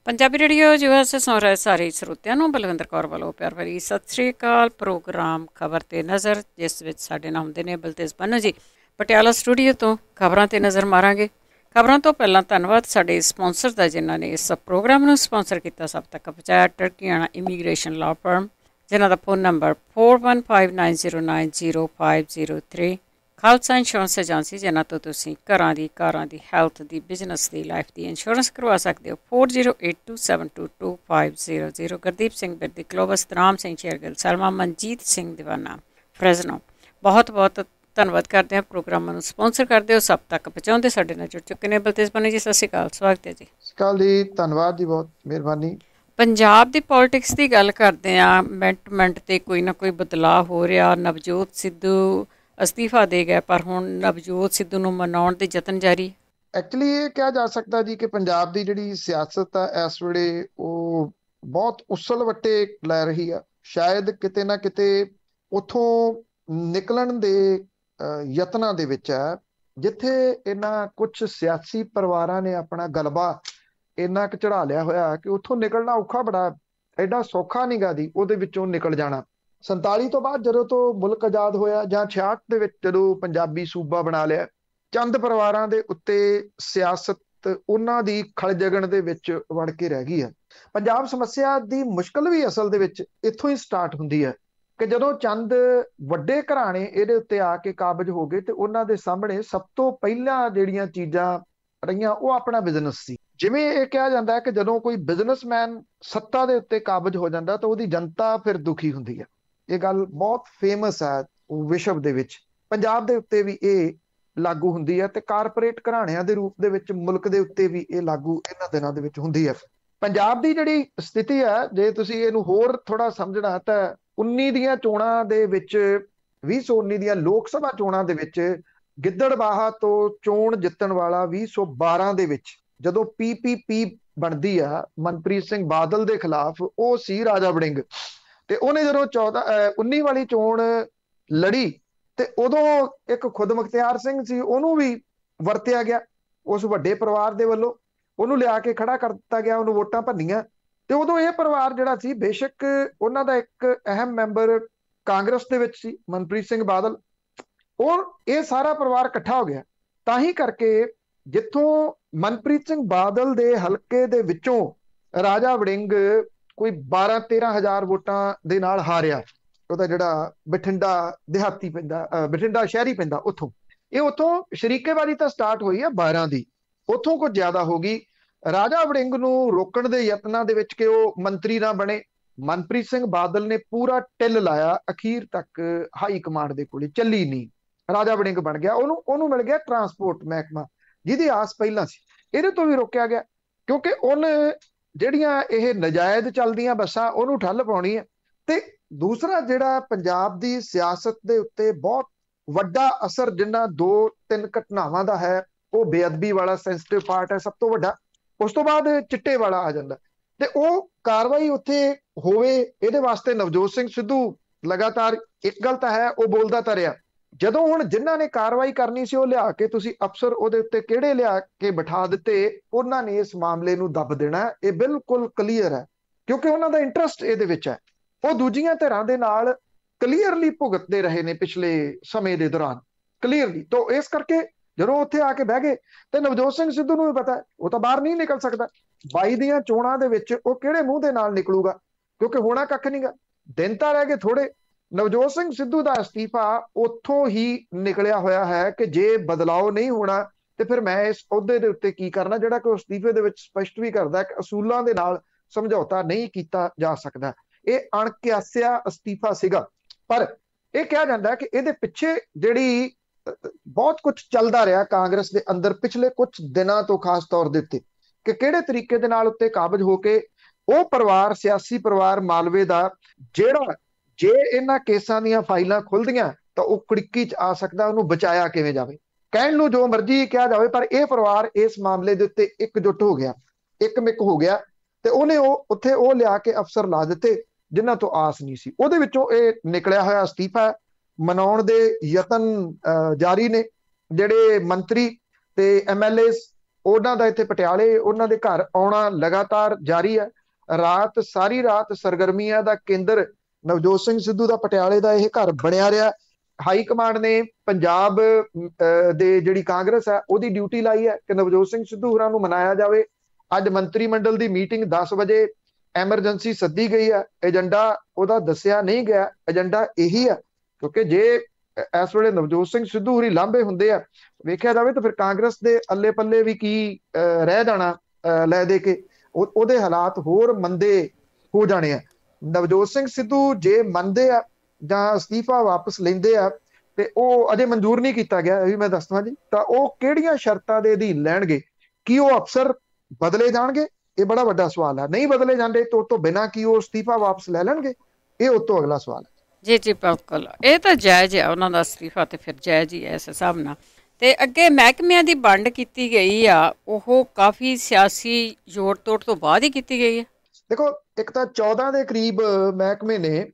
Punjabi radio US ਸੁਣ ਰਹੇ ਸਾਰੇ ਸਰੋਤਿਆਂ ਨੂੰ ਬਲਵਿੰਦਰ ਕੌਰ ਵੱਲੋਂ ਪਿਆਰ ਭਰੀ ਸਤਿ ਸ਼੍ਰੀ ਅਕਾਲ। ਪ੍ਰੋਗਰਾਮ ਖਬਰ ਤੇ ਨਜ਼ਰ, ਜਿਸ ਵਿੱਚ ਸਾਡੇ ਨਾਮ ਹੁੰਦੇ ਨੇ ਬਲਤੇਜ ਬੰਨੂ ਜੀ। ਪਟਿਆਲਾ ਸਟੂਡੀਓ ਤੋਂ ਖਬਰਾਂ ਤੇ ਨਜ਼ਰ ਮਾਰਾਂਗੇ। ਖਬਰਾਂ ਤੋਂ ਪਹਿਲਾਂ ਧੰਨਵਾਦ ਸਾਡੇ ਸਪਾਂਸਰ ਦਾ, ਜਿਨ੍ਹਾਂ ਨੇ ਇਸ ਪ੍ਰੋਗਰਾਮ ਨੂੰ ਸਪਾਂਸਰ ਕੀਤਾ, ਸਭ ਤੱਕ ਪਹੁੰਚਾਇਆ। ਟਰਕੀਆਣਾ ਇਮੀਗ੍ਰੇਸ਼ਨ ਲਾਅ ਫਰਮ, ਜਿਨ੍ਹਾਂ ਦਾ phone number 4159090503। Khalsa insurance agency, ਜਿਨ੍ਹਾਂ ਤੋਂ ਤੁਸੀਂ ਘਰਾਂ ਦੀ, ਕਾਰਾਂ ਦੀ, ਹੈਲਥ ਦੀ, ਬਿਜ਼ਨਸ ਦੀ, ਲਾਈਫ ਦੀ ਇੰਸ਼ੋਰੈਂਸ ਕਰਵਾ ਸਕਦੇ ਹੋ। 4082722500। ਗੁਰਦੀਪ ਸਿੰਘ ਬਿਰਦੀ, ਕਲੋਵਸ, ਰਾਮ ਸਿੰਘ ਸ਼ੇਰਗਿੱਲ, ਸਲਮਾ, ਮਨਜੀਤ ਸਿੰਘ ਦੀਵਾਨਾ, ਫਰੈਜ਼ਨੋ। ਬਹੁਤ ਬਹੁਤ ਧੰਨਵਾਦ ਕਰਦੇ ਹਾਂ ਪ੍ਰੋਗਰਾਮਾਂ ਨੂੰ ਸਪਾਂਸਰ ਕਰਦੇ ਹੋ, ਸਭ ਤੱਕ ਪਹੁੰਚਾਉਂਦੇ। ਸਾਡੇ ਨਾਲ ਜੁੜ ਚੁੱਕੇ ਨੇ ਬਲਤੇਜ ਬੰਨੂ ਜੀ। ਸਤਿ ਸ਼੍ਰੀ ਅਕਾਲ, ਸਵਾਗਤ ਹੈ ਜੀ। ਸਤਿ ਸ਼੍ਰੀ ਅਕਾਲ ਜੀ, ਧੰਨਵਾਦ ਜੀ, ਬਹੁਤ ਮਿਹਰਬਾਨੀ। ਪੰਜਾਬ ਦੀ ਪੋਲੀਟਿਕਸ ਦੀ ਗੱਲ ਕਰਦੇ ਹਾਂ। ਮਿੰਟ ਤੇ ਕੋਈ ਨਾ ਕੋਈ ਬਦਲਾਅ ਹੋ ਰਿਹਾ। ਨਵਜੋਤ ਸਿੱਧੂ ਅਸਤੀਫਾ ਦੇ ਗਏ, ਪਰ ਹੁਣ ਨਵਜੋਤ ਸਿੱਧੂ ਨੂੰ ਮਨਾਉਣ ਦੇ ਯਤਨ ਜਾਰੀ। ਐਕਚੁਅਲੀ ਇਹ ਕਿਹਾ ਜਾ ਸਕਦਾ ਜੀ ਕਿ ਪੰਜਾਬ ਦੀ ਜਿਹੜੀ ਸਿਆਸਤ ਆ ਇਸ ਵੇਲੇ ਉਹ ਬਹੁਤ ਉਸਲ ਵੱਟੇ ਲੈ ਰਹੀ ਆ। ਸ਼ਾਇਦ ਕਿਤੇ ਨਾ ਕਿਤੇ ਉੱਥੋਂ ਨਿਕਲਣ ਦੇ ਯਤਨਾਂ ਦੇ ਵਿੱਚ ਹੈ, ਜਿੱਥੇ ਇਹਨਾਂ ਕੁਝ ਸਿਆਸੀ ਪਰਿਵਾਰਾਂ ਨੇ ਆਪਣਾ ਗਲਬਾ ਇੰਨਾ ਕੁ ਚੜਾ ਲਿਆ ਹੋਇਆ ਕਿ ਉੱਥੋਂ ਨਿਕਲਣਾ ਔਖਾ, ਬੜਾ ਐਡਾ ਸੌਖਾ ਨਹੀਂ ਗਾ ਜੀ ਉਹਦੇ ਵਿੱਚੋਂ ਨਿਕਲ ਜਾਣਾ। 47 ਤੋਂ ਬਾਅਦ ਜਦੋਂ ਤੋਂ ਮੁਲਕ ਆਜ਼ਾਦ ਹੋਇਆ, ਜਾਂ 66 ਦੇ ਵਿੱਚ ਜਦੋਂ ਪੰਜਾਬੀ ਸੂਬਾ ਬਣਾ ਲਿਆ, ਚੰਦ ਪਰਿਵਾਰਾਂ ਦੇ ਉੱਤੇ ਸਿਆਸਤ ਉਹਨਾਂ ਦੀ ਖਲਜਗਣ ਦੇ ਵਿੱਚ ਵੜ ਕੇ ਰਹਿ ਗਈ ਹੈ। ਪੰਜਾਬ ਸਮੱਸਿਆ ਦੀ ਮੁਸ਼ਕਲ ਵੀ ਅਸਲ ਦੇ ਵਿੱਚ ਇੱਥੋਂ ਹੀ ਸਟਾਰਟ ਹੁੰਦੀ ਹੈ ਕਿ ਜਦੋਂ ਚੰਦ ਵੱਡੇ ਘਰਾਣੇ ਇਹਦੇ ਉੱਤੇ ਆ ਕੇ ਕਾਬਜ ਹੋ ਗਏ ਤੇ ਉਹਨਾਂ ਦੇ ਸਾਹਮਣੇ ਸਭ ਤੋਂ ਪਹਿਲਾਂ ਜਿਹੜੀਆਂ ਚੀਜ਼ਾਂ ਰਹੀਆਂ ਉਹ ਆਪਣਾ ਬਿਜ਼ਨਸ ਸੀ। ਜਿਵੇਂ ਇਹ ਕਿਹਾ ਜਾਂਦਾ ਹੈ ਕਿ ਜਦੋਂ ਕੋਈ ਬਿਜ਼ਨਸਮੈਨ ਸੱਤਾ ਦੇ ਉੱਤੇ ਕਾਬਜ ਹੋ ਜਾਂਦਾ ਤਾਂ ਉਹਦੀ ਜਨਤਾ ਫਿਰ ਦੁਖੀ ਹੁੰਦੀ ਹੈ। ਇਹ ਗੱਲ ਬਹੁਤ ਫੇਮਸ ਹੈ ਵਿਸ਼ਵ ਦੇ ਵਿੱਚ। ਪੰਜਾਬ ਦੇ ਉੱਤੇ ਵੀ ਇਹ ਲਾਗੂ ਹੁੰਦੀ ਹੈ ਤੇ ਕਾਰਪੋਰੇਟ ਘਰਾਣਿਆਂ ਦੇ ਰੂਪ ਦੇ ਵਿੱਚ ਮੁਲਕ ਦੇ ਉੱਤੇ ਵੀ ਇਹ ਲਾਗੂ ਇਹਨਾਂ ਦਿਨਾਂ ਦੇ ਵਿੱਚ ਹੁੰਦੀ ਹੈ। ਪੰਜਾਬ ਦੀ ਜਿਹੜੀ ਸਥਿਤੀ ਹੈ, ਜੇ ਤੁਸੀਂ ਇਹਨੂੰ ਹੋਰ ਥੋੜਾ ਸਮਝਣਾ ਤਾਂ 19 ਦੀਆਂ ਚੋਣਾਂ ਦੇ ਵਿੱਚ, 2019 ਦੀਆਂ ਲੋਕ ਸਭਾ ਚੋਣਾਂ ਦੇ ਵਿੱਚ, ਗਿੱਦੜਬਾਹਾ ਤੋਂ ਚੋਣ ਜਿੱਤਣ ਵਾਲਾ 2012 ਦੇ ਵਿੱਚ ਜਦੋਂ PPP ਬਣਦੀ ਆ ਮਨਪ੍ਰੀਤ ਸਿੰਘ ਬਾਦਲ ਦੇ ਖਿਲਾਫ, ਉਹ ਸੀ ਰਾਜਾ ਵੜਿੰਗ। ਤੇ ਉਹਨੇ ਜਦੋਂ 19 ਵਾਲੀ ਚੋਣ ਲੜੀ ਤੇ ਉਦੋਂ ਇੱਕ ਖੁਦਮੁਖਤਿਆਰ ਸਿੰਘ ਸੀ, ਉਹਨੂੰ ਵੀ ਵਰਤਿਆ ਗਿਆ ਉਸ ਵੱਡੇ ਪਰਿਵਾਰ ਦੇ ਵੱਲੋਂ, ਉਹਨੂੰ ਲਿਆ ਕੇ ਖੜਾ ਕਰ ਦਿੱਤਾ ਗਿਆ, ਉਹਨੂੰ ਵੋਟਾਂ ਭੰਨੀਆਂ। ਤੇ ਉਦੋਂ ਇਹ ਪਰਿਵਾਰ ਜਿਹੜਾ ਸੀ, ਬੇਸ਼ੱਕ ਉਹਨਾਂ ਦਾ ਇੱਕ ਅਹਿਮ ਮੈਂਬਰ ਕਾਂਗਰਸ ਦੇ ਵਿੱਚ ਸੀ, ਮਨਪ੍ਰੀਤ ਸਿੰਘ ਬਾਦਲ, ਉਹ ਇਹ ਸਾਰਾ ਪਰਿਵਾਰ ਇਕੱਠਾ ਹੋ ਗਿਆ। ਤਾਂ ਹੀ ਕਰਕੇ ਜਿੱਥੋਂ ਮਨਪ੍ਰੀਤ ਸਿੰਘ ਬਾਦਲ ਦੇ ਹਲਕੇ ਦੇ ਵਿੱਚੋਂ ਰਾਜਾ ਵੜਿੰਗ ਕੋਈ 12-13 ਹਜ਼ਾਰ ਵੋਟਾਂ ਦੇ ਨਾਲ ਹਾਰਿਆ। ਉਹਦਾ ਜਿਹੜਾ ਬਠਿੰਡਾ ਦਿਹਾਤੀ ਪੈਂਦਾ, ਬਠਿੰਡਾ ਸ਼ਹਿਰੀ ਪੈਂਦਾ, ਉੱਥੋਂ ਸ਼ਰੀਕੇਬਾਜ਼ੀ ਤਾਂ ਸਟਾਰਟ ਹੋਈ ਆ 12 ਦੀ, ਉੱਥੋਂ ਕੁਝ ਜ਼ਿਆਦਾ ਹੋ ਗਈ। ਰਾਜਾ ਵੜਿੰਗ ਨੂੰ ਰੋਕਣ ਦੇ ਯਤਨਾਂ ਦੇ ਵਿੱਚ ਕਿ ਉਹ ਮੰਤਰੀ ਨਾ ਬਣੇ, ਮਨਪ੍ਰੀਤ ਸਿੰਘ ਬਾਦਲ ਨੇ ਪੂਰਾ ਟਿੱਲ ਲਾਇਆ, ਅਖੀਰ ਤੱਕ ਹਾਈ ਕਮਾਂਡ ਦੇ ਕੋਲੇ ਚੱਲੀ ਨਹੀਂ। ਰਾਜਾ ਵੜਿੰਗ ਬਣ ਗਿਆ, ਉਹਨੂੰ ਮਿਲ ਗਿਆ ਟਰਾਂਸਪੋਰਟ ਮਹਿਕਮਾ, ਜਿਹਦੀ ਆਸ ਪਹਿਲਾਂ ਸੀ। ਇਹਦੇ ਤੋਂ ਵੀ ਰੋਕਿਆ ਗਿਆ ਕਿਉਂਕਿ ਉਹਨੇ ਜਿਹੜੀਆਂ ਇਹ ਨਜਾਇਜ਼ ਚੱਲਦੀਆਂ ਬੱਸਾਂ ਉਹਨੂੰ ਠੱਲ ਪਾਉਣੀ ਹੈ। ਤੇ ਦੂਸਰਾ ਜਿਹੜਾ ਪੰਜਾਬ ਦੀ ਸਿਆਸਤ ਦੇ ਉੱਤੇ ਬਹੁਤ ਵੱਡਾ ਅਸਰ ਜਿੰਨਾ 2-3 ਘਟਨਾਵਾਂ ਦਾ ਹੈ, ਉਹ ਬੇਅਦਬੀ ਵਾਲਾ ਸੈਂਸਿਟਿਵ ਪਾਰਟ ਹੈ ਸਭ ਤੋਂ ਵੱਡਾ। ਉਸ ਤੋਂ ਬਾਅਦ ਚਿੱਟੇ ਵਾਲਾ ਆ ਜਾਂਦਾ ਤੇ ਉਹ ਕਾਰਵਾਈ ਉੱਥੇ ਹੋਵੇ, ਇਹਦੇ ਵਾਸਤੇ ਨਵਜੋਤ ਸਿੰਘ ਸਿੱਧੂ ਲਗਾਤਾਰ ਇੱਕ ਗੱਲ ਤਾਂ ਹੈ ਉਹ ਬੋਲਦਾ ਤਾਂ ਰਿਹਾ। ਜਦੋਂ ਹੁਣ ਜਿਨ੍ਹਾਂ ਨੇ ਕਾਰਵਾਈ ਕਰਨੀ ਸੀ ਉਹ ਲਿਆ ਕੇ ਤੁਸੀਂ ਅਫਸਰ ਉਹਦੇ ਉੱਤੇ ਕਿਹੜੇ ਲਿਆ ਕੇ ਬਿਠਾ ਦਿੱਤੇ, ਉਹਨਾਂ ਨੇ ਇਸ ਮਾਮਲੇ ਨੂੰ ਦੱਬ ਦੇਣਾ, ਇਹ ਬਿਲਕੁਲ ਕਲੀਅਰ ਹੈ ਕਿਉਂਕਿ ਉਹਨਾਂ ਦਾ ਇੰਟਰਸਟ ਇਹਦੇ ਵਿੱਚ ਹੈ। ਉਹ ਦੂਜੀਆਂ ਧਿਰਾਂ ਦੇ ਨਾਲ ਕਲੀਅਰਲੀ ਭੁਗਤਦੇ ਰਹੇ ਨੇ ਪਿਛਲੇ ਸਮੇਂ ਦੇ ਦੌਰਾਨ, ਕਲੀਅਰਲੀ। ਤਾਂ ਇਸ ਕਰਕੇ ਜਦੋਂ ਉੱਥੇ ਆ ਕੇ ਬਹਿ ਗਏ ਤੇ ਨਵਜੋਤ ਸਿੰਘ ਸਿੱਧੂ ਨੂੰ ਵੀ ਪਤਾ ਉਹ ਤਾਂ ਬਾਹਰ ਨਹੀਂ ਨਿਕਲ ਸਕਦਾ। 22 ਦੀਆਂ ਚੋਣਾਂ ਦੇ ਵਿੱਚ ਉਹ ਕਿਹੜੇ ਮੂੰਹ ਦੇ ਨਾਲ ਨਿਕਲੂਗਾ, ਕਿਉਂਕਿ ਹੋਣਾ ਕੱਖ ਨਹੀਂਗਾ, ਦਿਨ ਤਾਂ ਰਹਿ ਗਏ ਥੋੜੇ। ਨਵਜੋਤ ਸਿੰਘ ਸਿੱਧੂ ਦਾ ਅਸਤੀਫਾ ਉੱਥੋਂ ਹੀ ਨਿਕਲਿਆ ਹੋਇਆ ਹੈ ਕਿ ਜੇ ਬਦਲਾਅ ਨਹੀਂ ਹੋਣਾ ਤੇ ਫਿਰ ਮੈਂ ਇਸ ਅਹੁਦੇ ਦੇ ਉੱਤੇ ਕੀ ਕਰਨਾ, ਜਿਹੜਾ ਕਿ ਅਸਤੀਫੇ ਦੇ ਵਿੱਚ ਸਪਸ਼ਟ ਵੀ ਕਰਦਾ ਕਿ ਅਸੂਲਾਂ ਦੇ ਨਾਲ ਸਮਝੌਤਾ ਨਹੀਂ ਕੀਤਾ ਜਾ ਸਕਦਾ। ਇਹ ਅਣਕਿਆਸਿਆ ਅਸਤੀਫਾ ਸੀਗਾ, ਪਰ ਇਹ ਕਿਹਾ ਜਾਂਦਾ ਕਿ ਇਹਦੇ ਪਿੱਛੇ ਜਿਹੜੀ ਬਹੁਤ ਕੁਝ ਚੱਲਦਾ ਰਿਹਾ ਕਾਂਗਰਸ ਦੇ ਅੰਦਰ ਪਿਛਲੇ ਕੁਝ ਦਿਨਾਂ ਤੋਂ, ਖਾਸ ਤੌਰ ਦੇ ਉੱਤੇ, ਕਿ ਕਿਹੜੇ ਤਰੀਕੇ ਦੇ ਨਾਲ ਉੱਤੇ ਕਾਬਜ ਹੋ ਕੇ ਉਹ ਪਰਿਵਾਰ, ਸਿਆਸੀ ਪਰਿਵਾਰ ਮਾਲਵੇ ਦਾ, ਜਿਹੜਾ ਜੇ ਇਹਨਾਂ ਕੇਸਾਂ ਦੀਆਂ ਫਾਈਲਾਂ ਖੁੱਲਦੀਆਂ ਤਾਂ ਉਹ ਕੁੜਕੀ 'ਚ ਆ ਸਕਦਾ, ਉਹਨੂੰ ਬਚਾਇਆ ਕਿਵੇਂ ਜਾਵੇ। ਕਹਿਣ ਨੂੰ ਜੋ ਮਰਜ਼ੀ ਕਿਹਾ ਜਾਵੇ, ਪਰ ਇਹ ਪਰਿਵਾਰ ਇਸ ਮਾਮਲੇ ਦੇ ਉੱਤੇ ਇਕਜੁੱਟ ਹੋ ਗਿਆ, ਇੱਕਮਿਕ ਹੋ ਗਿਆ ਤੇ ਉਹਨੇ ਉੱਥੇ ਉਹ ਲਿਆ ਕੇ ਅਫਸਰ ਲਾ ਦਿੱਤੇ ਜਿਨ੍ਹਾਂ ਤੋਂ ਆਸ ਨਹੀਂ ਸੀ। ਉਹਦੇ ਵਿੱਚੋਂ ਇਹ ਨਿਕਲਿਆ ਹੋਇਆ ਅਸਤੀਫਾ ਮਨਾਉਣ ਦੇ ਯਤਨ ਜਾਰੀ ਨੇ। ਜਿਹੜੇ ਮੰਤਰੀ ਤੇ MLAs ਉਹਨਾਂ ਦਾ ਇੱਥੇ ਪਟਿਆਲੇ ਉਹਨਾਂ ਦੇ ਘਰ ਆਉਣਾ ਲਗਾਤਾਰ ਜਾਰੀ ਹੈ। ਸਾਰੀ ਰਾਤ ਸਰਗਰਮੀਆਂ ਦਾ ਕੇਂਦਰ ਨਵਜੋਤ ਸਿੰਘ ਸਿੱਧੂ ਦਾ ਪਟਿਆਲੇ ਦਾ ਇਹ ਘਰ ਬਣਿਆ ਰਿਹਾ। ਹਾਈ ਕਮਾਂਡ ਨੇ ਪੰਜਾਬ ਦੇ ਜਿਹੜੀ ਕਾਂਗਰਸ ਹੈ ਉਹਦੀ ਡਿਊਟੀ ਲਾਈ ਹੈ ਕਿ ਨਵਜੋਤ ਸਿੰਘ ਸਿੱਧੂ ਹੋਰਾਂ ਨੂੰ ਮਨਾਇਆ ਜਾਵੇ। ਅੱਜ ਮੰਤਰੀ ਮੰਡਲ ਦੀ ਮੀਟਿੰਗ 10 ਵਜੇ ਐਮਰਜੈਂਸੀ ਸੱਦੀ ਗਈ ਹੈ। ਏਜੰਡਾ ਉਹਦਾ ਦੱਸਿਆ ਨਹੀਂ ਗਿਆ। ਏਜੰਡਾ ਇਹੀ ਆ, ਕਿਉਂਕਿ ਜੇ ਇਸ ਵੇਲੇ ਨਵਜੋਤ ਸਿੰਘ ਸਿੱਧੂ ਹੋਰੀ ਲਾਂਭੇ ਹੁੰਦੇ ਆ ਵੇਖਿਆ ਜਾਵੇ ਤਾਂ ਫਿਰ ਕਾਂਗਰਸ ਦੇ ਅੱਲੇ ਪੱਲੇ ਵੀ ਕੀ ਰਹਿ ਜਾਣਾ ਲੈ ਦੇ ਕੇ, ਉਹਦੇ ਹਾਲਾਤ ਹੋਰ ਮੰਦੇ ਹੋ ਜਾਣੇ ਆ। ਨਵਜੋਤ ਸਿੰਘ ਸਿੱਧੂ ਜੇ ਮੰਨਦੇ ਆ ਜਾਂ ਅਸਤੀਫਾ ਵਾਪਸ ਲੈਂਦੇ ਆ ਤੇ ਉਹ ਅਜੇ ਮਨਜ਼ੂਰ ਨਹੀਂ ਕੀਤਾ ਗਿਆ, ਇਹ ਵੀ ਮੈਂ ਦੱਸਦਾ ਜੀ, ਤਾਂ ਉਹ ਕਿਹੜੀਆਂ ਸ਼ਰਤਾਂ ਦੇ ਅਧੀਨ ਲੈਣਗੇ? ਕੀ ਉਹ ਅਫਸਰ ਬਦਲੇ ਜਾਣਗੇ? ਇਹ ਬੜਾ ਵੱਡਾ ਸਵਾਲ ਹੈ। ਨਹੀਂ ਬਦਲੇ ਜਾਂਦੇ ਤਾਂ ਉਹ ਤੋਂ ਬਿਨਾਂ ਕੀ ਉਹ ਅਸਤੀਫਾ ਵਾਪਸ ਲੈ ਲੈਣਗੇ? ਇਹ ਉਸ ਤੋਂ ਅਗਲਾ ਸਵਾਲ ਹੈ। ਜੀ ਜੀ ਬਿਲਕੁਲ, ਇਹ ਤਾਂ ਜਾਇਜ਼ ਹੈ ਉਹਨਾਂ ਦਾ ਅਸਤੀਫਾ, ਤੇ ਫਿਰ ਜਾਇਜ਼ ਹੀ ਹੈ ਇਸ ਹਿਸਾਬ ਨਾਲ। ਤੇ ਅੱਗੇ ਮਹਿਕਮਿਆਂ ਦੀ ਵੰਡ ਕੀਤੀ ਗਈ ਆ, ਉਹ ਕਾਫੀ ਸਿਆਸੀ ਜੋੜ ਤੋੜ ਤੋਂ ਬਾਅਦ ਹੀ ਕੀਤੀ ਗਈ ਹੈ। ਦੇਖੋ, ਇੱਕ ਤਾਂ 14 ਦੇ ਕਰੀਬ ਮਹਿਕਮੇ ਨੇ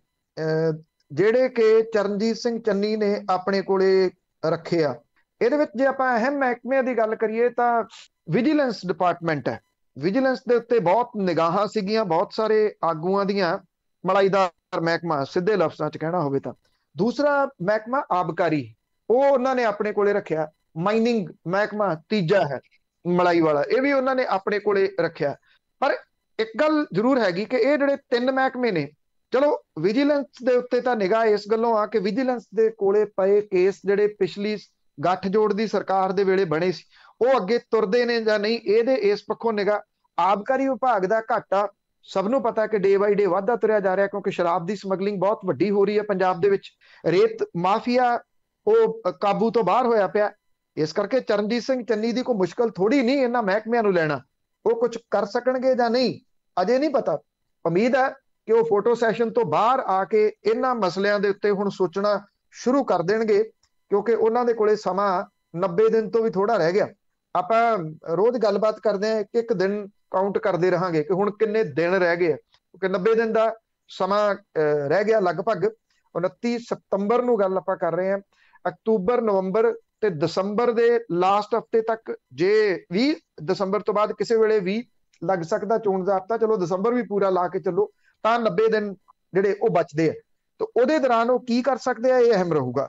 ਜਿਹੜੇ ਕਿ ਚਰਨਜੀਤ ਸਿੰਘ ਚੰਨੀ ਨੇ ਆਪਣੇ ਕੋਲੇ ਰੱਖੇ ਆ। ਇਹਦੇ ਵਿੱਚ ਜੇ ਆਪਾਂ ਅਹਿਮ ਮਹਿਕਮਿਆਂ ਦੀ ਗੱਲ ਕਰੀਏ ਤਾਂ ਵਿਜੀਲੈਂਸ ਡਿਪਾਰਟਮੈਂਟ ਹੈ। ਵਿਜੀਲੈਂਸ ਦੇ ਉੱਤੇ ਬਹੁਤ ਨਿਗਾਹਾਂ ਸੀਗੀਆਂ, ਬਹੁਤ ਸਾਰੇ ਆਗੂਆਂ ਦੀਆਂ, ਮਲਾਈਦਾਰ ਮਹਿਕਮਾ ਸਿੱਧੇ ਲਫ਼ਜ਼ਾਂ 'ਚ ਕਹਿਣਾ ਹੋਵੇ ਤਾਂ। ਦੂਸਰਾ ਮਹਿਕਮਾ ਆਬਕਾਰੀ, ਉਹ ਉਹਨਾਂ ਨੇ ਆਪਣੇ ਕੋਲੇ ਰੱਖਿਆ। ਮਾਈਨਿੰਗ ਮਹਿਕਮਾ ਤੀਜਾ ਹੈ ਮਲਾਈ ਵਾਲਾ, ਇਹ ਵੀ ਉਹਨਾਂ ਨੇ ਆਪਣੇ ਕੋਲੇ ਰੱਖਿਆ। ਪਰ ਇੱਕ ਗੱਲ ਜ਼ਰੂਰ ਹੈਗੀ ਕਿ ਇਹ ਜਿਹੜੇ 3 ਮਹਿਕਮੇ ਨੇ, ਚਲੋ ਵਿਜੀਲੈਂਸ ਦੇ ਉੱਤੇ ਤਾਂ ਨਿਗਾਹ ਇਸ ਗੱਲੋਂ ਆ ਕਿ ਵਿਜੀਲੈਂਸ ਦੇ ਕੋਲੇ ਪਏ ਕੇਸ ਜਿਹੜੇ ਪਿਛਲੀ ਗੱਠਜੋੜ ਦੀ ਸਰਕਾਰ ਦੇ ਵੇਲੇ ਬਣੇ ਸੀ ਉਹ ਅੱਗੇ ਤੁਰਦੇ ਨੇ ਜਾਂ ਨਹੀਂ, ਇਹਦੇ ਇਸ ਪੱਖੋਂ ਨਿਗਾਹ। ਆਬਕਾਰੀ ਵਿਭਾਗ ਦਾ ਘਾਟਾ ਸਭ ਨੂੰ ਪਤਾ ਕਿ ਡੇ ਬਾਈ ਡੇ ਵੱਧਦਾ ਤੁਰਿਆ ਜਾ ਰਿਹਾ, ਕਿਉਂਕਿ ਸ਼ਰਾਬ ਦੀ ਸਮਗਲਿੰਗ ਬਹੁਤ ਵੱਡੀ ਹੋ ਰਹੀ ਹੈ ਪੰਜਾਬ ਦੇ ਵਿੱਚ। ਰੇਤ ਮਾਫੀਆ ਉਹ ਕਾਬੂ ਤੋਂ ਬਾਹਰ ਹੋਇਆ ਪਿਆ। ਇਸ ਕਰਕੇ ਚਰਨਜੀਤ ਸਿੰਘ ਚੰਨੀ ਦੀ ਕੋਈ ਮੁਸ਼ਕਲ ਥੋੜੀ ਨਹੀਂ ਇਹਨਾਂ ਮਹਿਕਮਿਆਂ ਨੂੰ ਲੈਣਾ। ਉਹ ਕੁਝ ਕਰ ਸਕਣਗੇ ਜਾਂ ਨਹੀਂ ਅਜੇ ਨਹੀਂ ਪਤਾ। ਉਮੀਦ ਹੈ ਕਿ ਉਹ ਫੋਟੋ ਸੈਸ਼ਨ ਤੋਂ ਬਾਹਰ ਆ ਕੇ ਇਹਨਾਂ ਮਸਲਿਆਂ ਦੇ ਉੱਤੇ ਹੁਣ ਸੋਚਣਾ ਸ਼ੁਰੂ ਕਰ ਦੇਣਗੇ, ਕਿਉਂਕਿ ਉਹਨਾਂ ਦੇ ਕੋਲੇ ਸਮਾਂ 90 ਦਿਨ ਤੋਂ ਵੀ ਥੋੜਾ ਰਹਿ ਗਿਆ। ਆਪਾਂ ਰੋਜ਼ ਗੱਲਬਾਤ ਕਰਦੇ ਹਾਂ, ਇੱਕ ਦਿਨ ਕਾਊਂਟ ਕਰਦੇ ਰਹਾਂਗੇ ਕਿ ਹੁਣ ਕਿੰਨੇ ਦਿਨ ਰਹਿ ਗਏ, ਕਿਉਂਕਿ 90 ਦਿਨ ਦਾ ਸਮਾਂ ਰਹਿ ਗਿਆ ਲਗਭਗ। 29 ਸਤੰਬਰ ਨੂੰ ਗੱਲ ਆਪਾਂ ਕਰ ਰਹੇ ਹਾਂ। ਅਕਤੂਬਰ, ਨਵੰਬਰ ਤੇ ਦਸੰਬਰ ਦੇ ਲਾਸਟ ਹਫਤੇ ਤੱਕ, ਜੇ 20 ਦਸੰਬਰ ਤੋਂ ਬਾਅਦ ਕਿਸੇ ਵੇਲੇ ਵੀ ਲੱਗ ਸਕਦਾ ਚੋਣ ਜ਼ਾਬਤਾ, ਚਲੋ ਦਸੰਬਰ ਵੀ ਪੂਰਾ ਲਾ ਕੇ ਚੱਲੋ, ਤਾਂ 90 ਦਿਨ ਜਿਹੜੇ ਉਹ ਬਚਦੇ ਆ। ਤਾਂ ਉਹਦੇ ਦੌਰਾਨ ਉਹ ਕੀ ਕਰ ਸਕਦੇ ਆ, ਇਹ ਅਹਿਮ ਰਹੂਗਾ।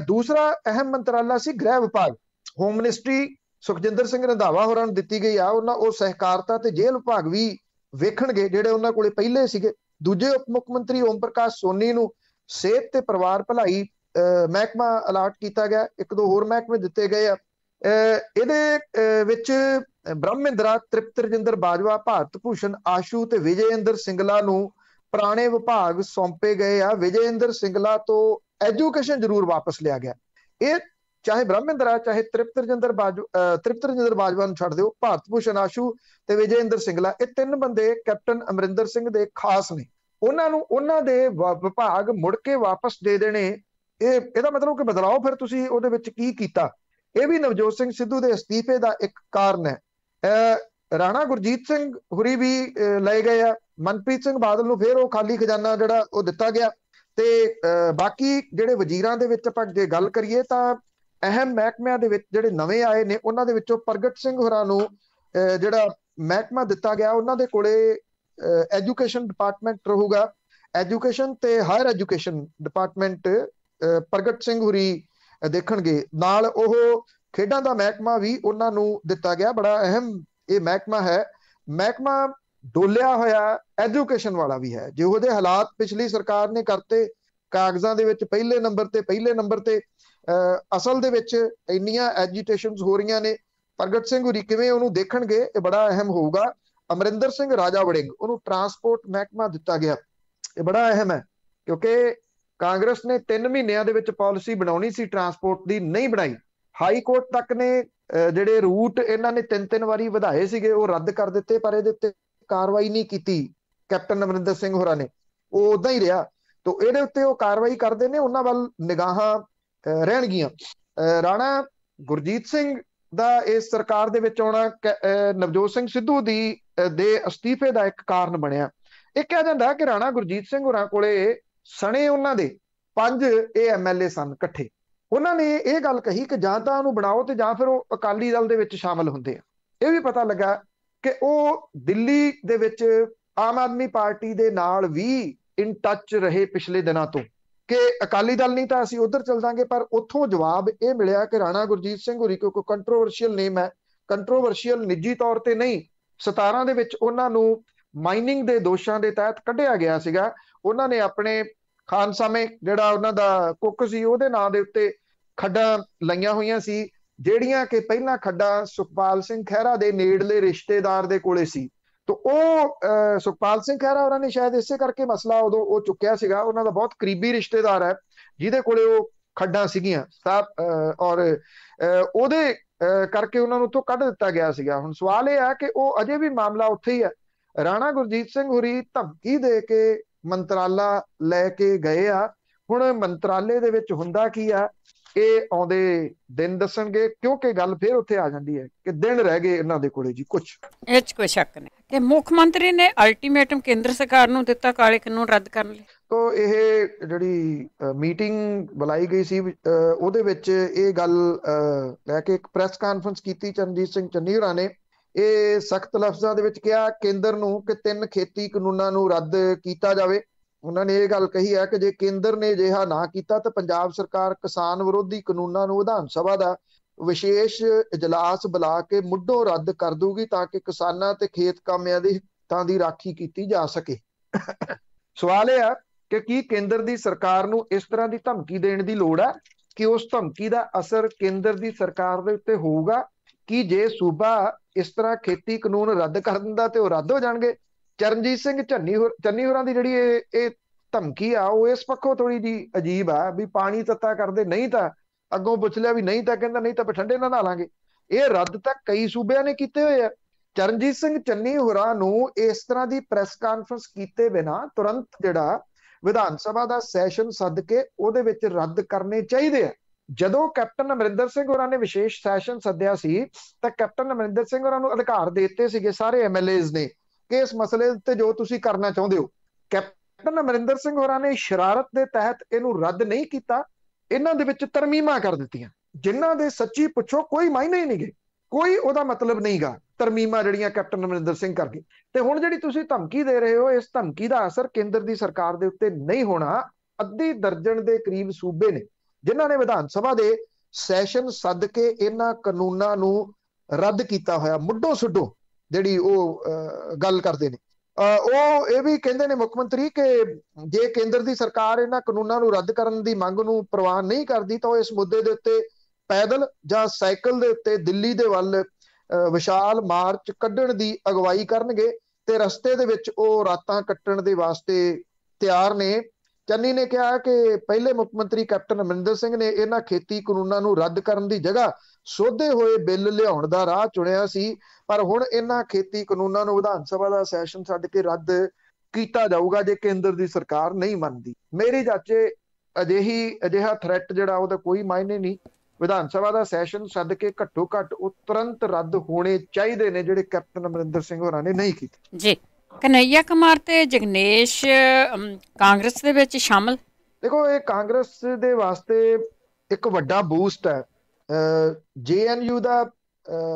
ਦੂਸਰਾ ਅਹਿਮ ਮੰਤਰਾਲਾ ਸੀ ਗ੍ਰਹਿ ਵਿਭਾਗ। ਹੋਮ ਮਿਨਿਸਟਰੀ ਸੁਖਜਿੰਦਰ ਸਿੰਘ ਰੰਧਾਵਾ ਹੋਰਾਂ ਨੂੰ ਦਿੱਤੀ ਗਈ ਆ। ਉਹ ਸਹਿਕਾਰਤਾ ਤੇ ਜੇਲ੍ਹ ਵਿਭਾਗ ਵੀ ਵੇਖਣਗੇ ਜਿਹੜੇ ਉਹਨਾਂ ਕੋਲੇ ਪਹਿਲੇ ਸੀਗੇ। ਦੂਜੇ ਉਪ ਮੁੱਖ ਮੰਤਰੀ ਓਮ ਪ੍ਰਕਾਸ਼ ਸੋਨੀ ਨੂੰ ਸਿਹਤ ਤੇ ਪਰਿਵਾਰ ਭਲਾਈ ਮਹਿਕਮਾ ਅਲਾਟ ਕੀਤਾ ਗਿਆ। 1-2 ਹੋਰ ਮਹਿਕਮੇ ਦਿੱਤੇ ਗਏ ਆ। ਇਹਦੇ ਵਿੱਚ ਬ੍ਰਹਮਿੰਦਰਾ, ਤ੍ਰਿਪਤ ਰਜਿੰਦਰ ਬਾਜਵਾ, ਭਾਰਤ ਭੂਸ਼ਣ ਆਸ਼ੂ ਤੇ ਵਿਜੇ ਇੰਦਰ ਸਿੰਗਲਾ ਨੂੰ ਪੁਰਾਣੇ ਵਿਭਾਗ ਸੌਂਪੇ ਗਏ ਆ। ਵਿਜੇ ਇੰਦਰ ਸਿੰਗਲਾ ਤੋਂ ਐਜੂਕੇਸ਼ਨ ਜ਼ਰੂਰ ਵਾਪਸ ਲਿਆ ਗਿਆ। ਇਹ ਚਾਹੇ ਬ੍ਰਹਮਿੰਦਰਾ ਚਾਹੇ ਤ੍ਰਿਪਤ ਰਜਿੰਦਰ ਬਾਜਵਾ ਨੂੰ ਛੱਡ ਦਿਓ, ਭਾਰਤ ਭੂਸ਼ਣ ਆਸ਼ੂ ਤੇ ਵਿਜੇ ਇੰਦਰ ਸਿੰਗਲਾ, ਇਹ 3 ਬੰਦੇ ਕੈਪਟਨ ਅਮਰਿੰਦਰ ਸਿੰਘ ਦੇ ਖਾਸ ਨੇ। ਉਹਨਾਂ ਨੂੰ ਉਹਨਾਂ ਦੇ ਵਿਭਾਗ ਮੁੜ ਕੇ ਵਾਪਸ ਦੇ ਦੇਣੇ, ਇਹਦਾ ਮਤਲਬ ਕਿ ਬਦਲਾਓ ਫਿਰ ਤੁਸੀਂ ਉਹਦੇ ਵਿੱਚ ਕੀ ਕੀਤਾ। ਇਹ ਵੀ ਨਵਜੋਤ ਸਿੰਘ ਸਿੱਧੂ ਦੇ ਅਸਤੀਫੇ ਦਾ ਇੱਕ ਕਾਰਨ ਹੈ। ਰਾਣਾ ਗੁਰਜੀਤ ਸਿੰਘ ਹੁਰੀ ਵੀ ਲਏ ਗਏ ਆ। ਮਨਪ੍ਰੀਤ ਸਿੰਘ ਬਾਦਲ ਨੂੰ ਫਿਰ ਉਹ ਖਾਲੀ ਖਜ਼ਾਨਾ ਜਿਹੜਾ ਉਹ ਦਿੱਤਾ ਗਿਆ। ਤੇ ਬਾਕੀ ਜਿਹੜੇ ਵਜ਼ੀਰਾਂ ਦੇ ਵਿੱਚ ਆਪਾਂ ਜੇ ਗੱਲ ਕਰੀਏ ਤਾਂ ਅਹਿਮ ਮਹਿਕਮਿਆਂ ਦੇ ਵਿੱਚ ਜਿਹੜੇ ਨਵੇਂ ਆਏ ਨੇ ਉਹਨਾਂ ਦੇ ਵਿੱਚੋਂ ਪ੍ਰਗਟ ਸਿੰਘ ਹੋਰਾਂ ਨੂੰ ਜਿਹੜਾ ਮਹਿਕਮਾ ਦਿੱਤਾ ਗਿਆ, ਉਹਨਾਂ ਦੇ ਕੋਲੇ ਐਜੂਕੇਸ਼ਨ ਡਿਪਾਰਟਮੈਂਟ ਰਹੂਗਾ। ਐਜੂਕੇਸ਼ਨ ਤੇ ਹਾਇਰ ਐਜੂਕੇਸ਼ਨ ਡਿਪਾਰਟਮੈਂਟ ਪ੍ਰਗਟ ਸਿੰਘ ਹੁਰੀ ਦੇਖਣਗੇ। ਨਾਲ ਉਹ ਖੇਡਾਂ ਦਾ ਮਹਿਕਮਾ ਵੀ ਉਹਨਾਂ ਨੂੰ ਦਿੱਤਾ ਗਿਆ। ਬੜਾ ਅਹਿਮ ਇਹ ਮਹਿਕਮਾ ਹੈ। ਮਹਿਕਮਾ ਡੋਲਿਆ ਹੋਇਆ ਐਜੂਕੇਸ਼ਨ ਵਾਲਾ ਵੀ ਹੈ। ਜਿਹੋ ਜਿਹੇ ਹਾਲਾਤ ਪਿਛਲੀ ਸਰਕਾਰ ਨੇ ਕਰਤੇ, ਕਾਗਜ਼ਾਂ ਦੇ ਵਿੱਚ ਪਹਿਲੇ ਨੰਬਰ ਤੇ ਅਸਲ ਦੇ ਵਿੱਚ ਇੰਨੀਆਂ ਐਜੀਟੇਸ਼ਨਸ ਹੋ ਰਹੀਆਂ ਨੇ। ਪ੍ਰਗਟ ਸਿੰਘ ਹੁਰੀ ਕਿਵੇਂ ਉਹਨੂੰ ਦੇਖਣਗੇ, ਇਹ ਬੜਾ ਅਹਿਮ ਹੋਊਗਾ। ਅਮਰਿੰਦਰ ਸਿੰਘ ਰਾਜਾ ਵੜਿੰਗ, ਉਹਨੂੰ ਟਰਾਂਸਪੋਰਟ ਮਹਿਕਮਾ ਦਿੱਤਾ ਗਿਆ। ਇਹ ਬੜਾ ਅਹਿਮ ਹੈ ਕਿਉਂਕਿ ਕਾਂਗਰਸ ਨੇ 3 ਮਹੀਨਿਆਂ ਦੇ ਵਿੱਚ ਪਾਲਿਸੀ ਬਣਾਉਣੀ ਸੀ ਟਰਾਂਸਪੋਰਟ ਦੀ, ਨਹੀਂ ਬਣਾਈ। ਹਾਈ ਕੋਰਟ ਤੱਕ ਨੇ ਜਿਹੜੇ ਰੂਟ ਇਹਨਾਂ ਨੇ 3-3 ਵਾਰੀ ਵਧਾਏ ਸੀਗੇ ਉਹ ਰੱਦ ਕਰ ਦਿੱਤੇ, ਪਰ ਇਹਦੇ ਉੱਤੇ ਕਾਰਵਾਈ ਨਹੀਂ ਕੀਤੀ ਕੈਪਟਨ ਅਮਰਿੰਦਰ ਸਿੰਘ ਹੋਰਾਂ ਨੇ, ਉਹ ਉਦਾਂ ਹੀ ਰਿਹਾ। ਤਾਂ ਇਹਦੇ ਉੱਤੇ ਉਹ ਕਾਰਵਾਈ ਕਰਦੇ ਨੇ, ਉਹਨਾਂ ਵੱਲ ਨਿਗਾਹਾਂ ਰਹਿਣਗੀਆਂ। ਰਾਣਾ ਗੁਰਜੀਤ ਸਿੰਘ ਦਾ ਇਸ ਸਰਕਾਰ ਦੇ ਵਿੱਚ ਆਉਣਾ ਨਵਜੋਤ ਸਿੰਘ ਸਿੱਧੂ ਦੇ ਅਸਤੀਫੇ ਦਾ ਇੱਕ ਕਾਰਨ ਬਣਿਆ। ਇਹ ਕਿਹਾ ਜਾਂਦਾ ਕਿ ਰਾਣਾ ਗੁਰਜੀਤ ਸਿੰਘ ਹੋਰਾਂ ਕੋਲੇ ਸਣੇ ਉਹਨਾਂ ਦੇ 5 MLA ਸਨ ਇਕੱਠੇ। ਉਹਨਾਂ ਨੇ ਇਹ ਗੱਲ ਕਹੀ ਕਿ ਜਾਂ ਤਾਂ ਉਹਨੂੰ ਬਣਾਓ ਤੇ ਜਾਂ ਫਿਰ ਉਹ ਅਕਾਲੀ ਦਲ ਦੇ ਵਿੱਚ ਸ਼ਾਮਲ ਹੁੰਦੇ ਆ। ਇਹ ਵੀ ਪਤਾ ਲੱਗਾ ਕਿ ਉਹ ਦਿੱਲੀ ਦੇ ਵਿੱਚ ਆਮ ਆਦਮੀ ਪਾਰਟੀ ਦੇ ਨਾਲ ਵੀ ਇਨ ਟੱਚ ਰਹੇ ਪਿਛਲੇ ਦਿਨਾਂ ਤੋਂ, ਕਿ ਅਕਾਲੀ ਦਲ ਨਹੀਂ ਤਾਂ ਅਸੀਂ ਉਧਰ ਚਲ ਜਾਾਂਗੇ। ਪਰ ਉੱਥੋਂ ਜਵਾਬ ਇਹ ਮਿਲਿਆ ਕਿ ਰਾਣਾ ਗੁਰਜੀਤ ਸਿੰਘ ਹੋਰੀ ਕਿਉਂਕਿ ਕੰਟਰੋਵਰਸ਼ੀਅਲ ਨੇਮ ਹੈ, ਕੰਟਰੋਵਰਸ਼ੀਅਲ ਨਿੱਜੀ ਤੌਰ ਤੇ ਨਹੀਂ, 17 ਦੇ ਵਿੱਚ ਉਹਨਾਂ ਨੂੰ ਮਾਈਨਿੰਗ ਦੇ ਦੋਸ਼ਾਂ ਦੇ ਤਹਿਤ ਕੱਢਿਆ ਗਿਆ ਸੀਗਾ। ਉਹਨਾਂ ਨੇ ਆਪਣੇ ਖਾਨਸਾਮੇ ਜਿਹੜਾ ਉਹਨਾਂ ਦਾ ਕੁੱਕ ਸੀ ਉਹਦੇ ਨਾਂ ਦੇ ਉੱਤੇ ਖੱਡਾਂ ਲਾਈਆਂ ਹੋਈਆਂ ਸੀ, ਜਿਹੜੀਆਂ ਕਿ ਪਹਿਲਾਂ ਖੱਡਾਂ ਸੁਖਪਾਲ ਸਿੰਘ ਖਹਿਰਾ ਦੇ ਨੇੜਲੇ ਰਿਸ਼ਤੇਦਾਰ ਦੇ ਕੋਲੇ ਸੀ। ਤਾਂ ਉਹ ਸੁਖਪਾਲ ਸਿੰਘ ਖਹਿਰਾ ਉਹਨਾਂ ਨੇ ਸ਼ਾਇਦ ਇਸੇ ਕਰਕੇ ਮਸਲਾ ਉਦੋਂ ਉਹ ਚੁੱਕਿਆ ਸੀਗਾ, ਉਹਨਾਂ ਦਾ ਬਹੁਤ ਕਰੀਬੀ ਰਿਸ਼ਤੇਦਾਰ ਹੈ ਜਿਹਦੇ ਕੋਲੇ ਉਹ ਖੱਡਾਂ ਸੀਗੀਆਂ ਔਰ ਉਹਦੇ ਕਰਕੇ ਉਹਨਾਂ ਨੂੰ ਉੱਥੋਂ ਕੱਢ ਦਿੱਤਾ ਗਿਆ ਸੀਗਾ। ਹੁਣ ਸਵਾਲ ਇਹ ਹੈ ਕਿ ਉਹ ਅਜੇ ਵੀ ਮਾਮਲਾ ਉੱਥੇ ਹੀ ਹੈ। ਰਾਣਾ ਗੁਰਜੀਤ ਸਿੰਘ ਹੋਰੀ ਧਮਕੀ ਦੇ ਕੇ ਮੰਤਰਾਲਾ ਲੈ ਕੇ ਗਏ ਆ। ਹੁਣ ਮੰਤਰਾਲੇ ਦੇ ਵਿੱਚ ਹੁੰਦਾ ਕੀ ਆ ਇਹ ਆਉਂਦੇ ਦਿਨ ਦੱਸਣਗੇ, ਕਿਉਂਕਿ ਗੱਲ ਫਿਰ ਉੱਥੇ ਆ ਜਾਂਦੀ ਹੈ ਕਿ ਦਿਨ ਰਹਿ ਗਏ ਇਹਨਾਂ ਦੇ ਕੋਲੇ ਜੀ ਕੁਝ। ਇਹ 'ਚ ਕੋਈ ਸ਼ੱਕ ਨਹੀਂ ਕਿ ਮੁੱਖ ਮੰਤਰੀ ਨੇ ਅਲਟੀਮੇਟਮ ਕੇਂਦਰ ਸਰਕਾਰ ਨੂੰ ਦਿੱਤਾ ਕਾਲੇ ਕਾਨੂੰਨ ਰੱਦ ਕਰਨ ਲਈ। ਤੋ ਇਹ ਜਿਹੜੀ ਮੀਟਿੰਗ ਬੁਲਾਈ ਗਈ ਸੀ ਉਹਦੇ ਵਿੱਚ ਇਹ ਗੱਲ ਲੈ ਕੇ ਇੱਕ ਪ੍ਰੈਸ ਕਾਨਫਰੰਸ ਕੀਤੀ ਚਰਨਜੀਤ ਸਿੰਘ ਚੰਨੀ ਹੋਰਾਂ ਨੇ। ਇਹ ਸਖਤ ਲਫ਼ਜ਼ਾਂ ਦੇ ਵਿੱਚ ਕਿਹਾ ਕੇਂਦਰ ਨੂੰ ਕਿ 3 ਖੇਤੀ ਕਾਨੂੰਨਾਂ ਨੂੰ ਰੱਦ ਕੀਤਾ ਜਾਵੇ। ਉਹਨਾਂ ਨੇ ਇਹ ਗੱਲ ਕਹੀ ਹੈ ਕਿ ਜੇ ਕੇਂਦਰ ਨੇ ਅਜਿਹਾ ਨਾ ਕੀਤਾ ਤਾਂ ਪੰਜਾਬ ਸਰਕਾਰ ਕਿਸਾਨ ਵਿਰੋਧੀ ਕਾਨੂੰਨਾਂ ਨੂੰ ਵਿਧਾਨ ਸਭਾ ਦਾ ਵਿਸ਼ੇਸ਼ ਇਜਲਾਸ ਬੁਲਾ ਕੇ ਮੁੱਢੋਂ ਰੱਦ ਕਰ ਦੂਗੀ ਤਾਂ ਕਿ ਕਿਸਾਨਾਂ ਤੇ ਖੇਤ ਕਾਮਿਆਂ ਦੇ ਹਿੱਤਾਂ ਦੀ ਰਾਖੀ ਕੀਤੀ ਜਾ ਸਕੇ। ਸਵਾਲ ਇਹ ਹੈ ਕਿ ਕੀ ਕੇਂਦਰ ਦੀ ਸਰਕਾਰ ਨੂੰ ਇਸ ਤਰ੍ਹਾਂ ਦੀ ਧਮਕੀ ਦੇਣ ਦੀ ਲੋੜ ਹੈ ਕਿ ਉਸ ਧਮਕੀ ਦਾ ਅਸਰ ਕੇਂਦਰ ਦੀ ਸਰਕਾਰ ਦੇ ਉੱਤੇ ਹੋਊਗਾ ਕਿ ਜੇ ਸੂਬਾ ਇਸ ਤਰ੍ਹਾਂ ਖੇਤੀ ਕਾਨੂੰਨ ਰੱਦ ਕਰ ਦਿੰਦਾ ਤੇ ਉਹ ਰੱਦ ਹੋ ਜਾਣਗੇ। ਚਰਨਜੀਤ ਸਿੰਘ ਚੰਨੀ ਹੋਰਾਂ ਦੀ ਜਿਹੜੀ ਇਹ ਧਮਕੀ ਆ ਉਹ ਇਸ ਪੱਖੋਂ ਥੋੜੀ ਜੀ ਅਜੀਬ ਆ ਵੀ ਪਾਣੀ ਤੱਤਾ ਕਰਦੇ, ਨਹੀਂ ਤਾਂ ਅੱਗੋਂ ਪੁੱਛ ਲਿਆ ਵੀ ਨਹੀਂ ਤਾਂ ਕਹਿੰਦਾ ਨਹੀਂ ਤਾਂ ਠੰਡੇ ਨਾਲ ਨਹਾ ਲਾਂਗੇ। ਇਹ ਰੱਦ ਤਾਂ ਕਈ ਸੂਬਿਆਂ ਨੇ ਕੀਤੇ ਹੋਏ ਆ। ਚਰਨਜੀਤ ਸਿੰਘ ਚੰਨੀ ਹੋਰਾਂ ਨੂੰ ਇਸ ਤਰ੍ਹਾਂ ਦੀ ਪ੍ਰੈਸ ਕਾਨਫਰੰਸ ਕੀਤੇ ਬਿਨਾਂ ਤੁਰੰਤ ਜਿਹੜਾ ਵਿਧਾਨ ਸਭਾ ਦਾ ਸੈਸ਼ਨ ਸੱਦ ਕੇ ਉਹਦੇ ਵਿੱਚ ਰੱਦ ਕਰਨੇ ਚਾਹੀਦੇ ਆ। ਜਦੋਂ ਕੈਪਟਨ ਅਮਰਿੰਦਰ ਸਿੰਘ ਹੋਰਾਂ ਨੇ ਵਿਸ਼ੇਸ਼ ਸੈਸ਼ਨ ਸੱਦਿਆ ਸੀ ਤਾਂ ਕੈਪਟਨ ਅਮਰਿੰਦਰ ਸਿੰਘ ਹੋਰਾਂ ਨੂੰ ਅਧਿਕਾਰ ਦੇ ਦਿੱਤੇ ਸੀਗੇ ਸਾਰੇ ਐਮਐਲਏਜ਼ ਨੇ ਕਿ ਇਸ ਮਸਲੇ ਤੇ ਜੋ ਤੁਸੀਂ ਕਰਨਾ ਚਾਹੁੰਦੇ ਹੋ। ਕੈਪਟਨ ਅਮਰਿੰਦਰ ਸਿੰਘ ਹੋਰਾਂ ਨੇ ਸ਼ਰਾਰਤ ਦੇ ਤਹਿਤ ਇਹਨੂੰ ਰੱਦ ਨਹੀਂ ਕੀਤਾ, ਇਹਨਾਂ ਦੇ ਵਿੱਚ ਤਰਮੀਮਾਂ ਕਰ ਦਿੱਤੀਆਂ ਜਿਨ੍ਹਾਂ ਦੇ ਸੱਚੀ ਪੁੱਛੋ ਕੋਈ ਮਾਇਨੇ ਹੀ ਨਹੀਂਗੇ, ਕੋਈ ਉਹਦਾ ਮਤਲਬ ਨਹੀਂਗਾ। ਤਰਮੀਮਾਂ ਜਿਹੜੀਆਂ ਕੈਪਟਨ ਅਮਰਿੰਦਰ ਸਿੰਘ ਕਰ ਗਏ ਤੇ ਹੁਣ ਜਿਹੜੀ ਤੁਸੀਂ ਧਮਕੀ ਦੇ ਰਹੇ ਹੋ ਇਸ ਧਮਕੀ ਦਾ ਅਸਰ ਕੇਂਦਰ ਦੀ ਸਰਕਾਰ ਦੇ ਉੱਤੇ ਨਹੀਂ ਹੋਣਾ। ਅੱਧੀ ਦਰਜਨ ਦੇ ਕਰੀਬ ਸੂਬੇ ਨੇ ਜਿਨ੍ਹਾਂ ਨੇ ਵਿਧਾਨ ਸਭਾ ਦੇ ਸੈਸ਼ਨ ਸੱਦ ਕੇ ਇਹਨਾਂ ਕਾਨੂੰਨਾਂ ਨੂੰ ਰੱਦ ਕੀਤਾ ਹੋਇਆ ਮੁੱਢੋਂ ਸੁੱਢੋਂ ਜਿਹੜੀ ਉਹ ਗੱਲ ਕਰਦੇ ਨੇ। ਉਹ ਇਹ ਵੀ ਕਹਿੰਦੇ ਨੇ ਮੁੱਖ ਮੰਤਰੀ ਕਿ ਜੇ ਕੇਂਦਰ ਦੀ ਸਰਕਾਰ ਇਹਨਾਂ ਕਾਨੂੰਨਾਂ ਨੂੰ ਰੱਦ ਕਰਨ ਦੀ ਮੰਗ ਨੂੰ ਪ੍ਰਵਾਨ ਨਹੀਂ ਕਰਦੀ ਤਾਂ ਉਹ ਇਸ ਮੁੱਦੇ ਦੇ ਉੱਤੇ ਪੈਦਲ ਜਾਂ ਸਾਈਕਲ ਦੇ ਉੱਤੇ ਦਿੱਲੀ ਦੇ ਵੱਲ ਵਿਸ਼ਾਲ ਮਾਰਚ ਕੱਢਣ ਦੀ ਅਗਵਾਈ ਕਰਨਗੇ ਤੇ ਰਸਤੇ ਦੇ ਵਿੱਚ ਉਹ ਰਾਤਾਂ ਕੱਟਣ ਦੇ ਵਾਸਤੇ ਤਿਆਰ ਨੇ। ਚੰਨੀ ਨੇ ਕਿਹਾ ਕਿ ਪਹਿਲੇ ਮੁੱਖ ਮੰਤਰੀ ਕੈਪਟਨ ਅਮਰਿੰਦਰ ਸਿੰਘ ਨੇ ਇਹਨਾਂ ਖੇਤੀ ਕਾਨੂੰਨਾਂ ਨੂੰ ਰੱਦ ਕਰਨ ਦੀ ਜਗ੍ਹਾ ਸੋਧੇ ਹੋਏ ਬਿੱਲ ਲਿਆਉਣ ਦਾ ਰਾਹ ਚੁਣਿਆ ਸੀ, ਪਰ ਹੁਣ ਇਹਨਾਂ ਖੇਤੀ ਕਾਨੂੰਨਾਂ ਨੂੰ ਵਿਧਾਨ ਸਭਾ ਦਾ ਸੈਸ਼ਨ ਛੱਡ ਕੇ ਰੱਦ ਕੀਤਾ ਜਾਊਗਾ ਜੇ ਕੇਂਦਰ ਦੀ ਸਰਕਾਰ ਨਹੀਂ ਮੰਨਦੀ। ਮੇਰੀ ਜਾਚੇ ਅਜਿਹਾ ਥ੍ਰੈਟ ਜਿਹੜਾ ਉਹਦਾ ਕੋਈ ਮਾਇਨੇ ਨਹੀਂ। ਵਿਧਾਨ ਸਭਾ ਦਾ ਸੈਸ਼ਨ ਸੱਦ ਕੇ ਘੱਟੋ ਘੱਟ ਉਹ ਤੁਰੰਤ ਰੱਦ ਹੋਣੇ ਚਾਹੀਦੇ ਨੇ ਜਿਹੜੇ ਕੈਪਟਨ ਅਮਰਿੰਦਰ ਸਿੰਘ ਹੋਰਾਂ ਨੇ ਨਹੀਂ ਕੀਤੇ ਜੀ। ਕਨਈਆ ਕੁਮਾਰ ਤੇ ਜਗਨੇਸ਼ ਕਾਂਗਰਸ ਦੇ ਵਿੱਚ ਸ਼ਾਮਲ। ਦੇਖੋ ਇਹ ਕਾਂਗਰਸ ਦੇ ਵਾਸਤੇ ਇੱਕ ਵੱਡਾ ਬੂਸਟ ਹੈ। JNU ਦਾ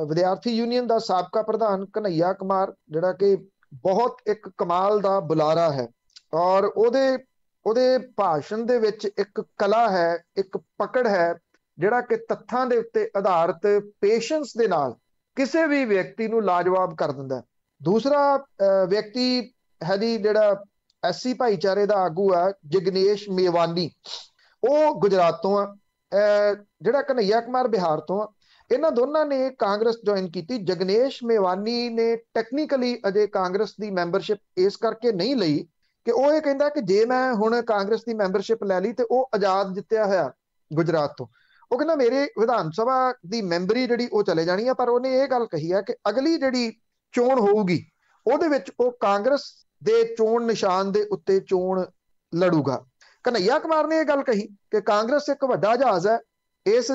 ਵਿਦਿਆਰਥੀ ਯੂਨੀਅਨ ਦਾ ਸਾਬਕਾ ਪ੍ਰਧਾਨ ਕਨਈਆ ਕੁਮਾਰ ਜਿਹੜਾ ਕਿ ਬਹੁਤ ਇੱਕ ਕਮਾਲ ਦਾ ਬੁਲਾਰਾ ਹੈ ਔਰ ਉਹਦੇ ਭਾਸ਼ਣ ਦੇ ਵਿੱਚ ਇੱਕ ਕਲਾ ਹੈ, ਇੱਕ ਪਕੜ ਹੈ ਜਿਹੜਾ ਕਿ ਤੱਥਾਂ ਦੇ ਉੱਤੇ ਆਧਾਰਿਤ ਪੇਸ਼ੈਂਸ ਦੇ ਨਾਲ ਕਿਸੇ ਵੀ ਵਿਅਕਤੀ ਨੂੰ ਲਾਜਵਾਬ ਕਰ ਦਿੰਦਾ। ਦੂਸਰਾ ਵਿਅਕਤੀ ਹੈ ਜੀ ਜਿਹੜਾ SC ਭਾਈਚਾਰੇ ਦਾ ਆਗੂ ਆ ਜਗਨੇਸ਼ ਮੇਵਾਨੀ, ਉਹ ਗੁਜਰਾਤ ਤੋਂ ਆ, ਜਿਹੜਾ ਕਨਈਆ ਕੁਮਾਰ ਬਿਹਾਰ ਤੋਂ ਆ। ਇਹਨਾਂ ਦੋਨਾਂ ਨੇ ਕਾਂਗਰਸ ਜੁਆਇਨ ਕੀਤੀ। ਜਗਨੇਸ਼ ਮੇਵਾਨੀ ਨੇ ਟੈਕਨੀਕਲੀ ਅਜੇ ਕਾਂਗਰਸ ਦੀ ਮੈਂਬਰਸ਼ਿਪ ਇਸ ਕਰਕੇ ਨਹੀਂ ਲਈ ਕਿ ਉਹ ਇਹ ਕਹਿੰਦਾ ਕਿ ਜੇ ਮੈਂ ਹੁਣ ਕਾਂਗਰਸ ਦੀ ਮੈਂਬਰਸ਼ਿਪ ਲੈ ਲਈ ਤੇ ਉਹ ਆਜ਼ਾਦ ਜਿੱਤਿਆ ਹੋਇਆ ਗੁਜਰਾਤ ਤੋਂ, ਉਹ ਕਹਿੰਦਾ ਮੇਰੇ ਵਿਧਾਨ ਸਭਾ ਦੀ ਮੈਂਬਰੀ ਜਿਹੜੀ ਉਹ ਚਲੇ ਜਾਣੀ ਆ। ਪਰ ਉਹਨੇ ਇਹ ਗੱਲ ਕਹੀ ਆ ਕਿ ਅਗਲੀ ਜਿਹੜੀ ਚੋਣ ਹੋਊਗੀ ਉਹਦੇ ਵਿੱਚ ਉਹ ਕਾਂਗਰਸ ਦੇ ਚੋਣ ਨਿਸ਼ਾਨ ਦੇ ਉੱਤੇ ਚੋਣ ਲੜੂਗਾ। ਕਨਈਆ ਕੁਮਾਰ ਨੇ ਇਹ ਗੱਲ ਕਹੀ ਕਿ ਕਾਂਗਰਸ ਇੱਕ ਵੱਡਾ ਜਹਾਜ਼ ਹੈ, ਇਸ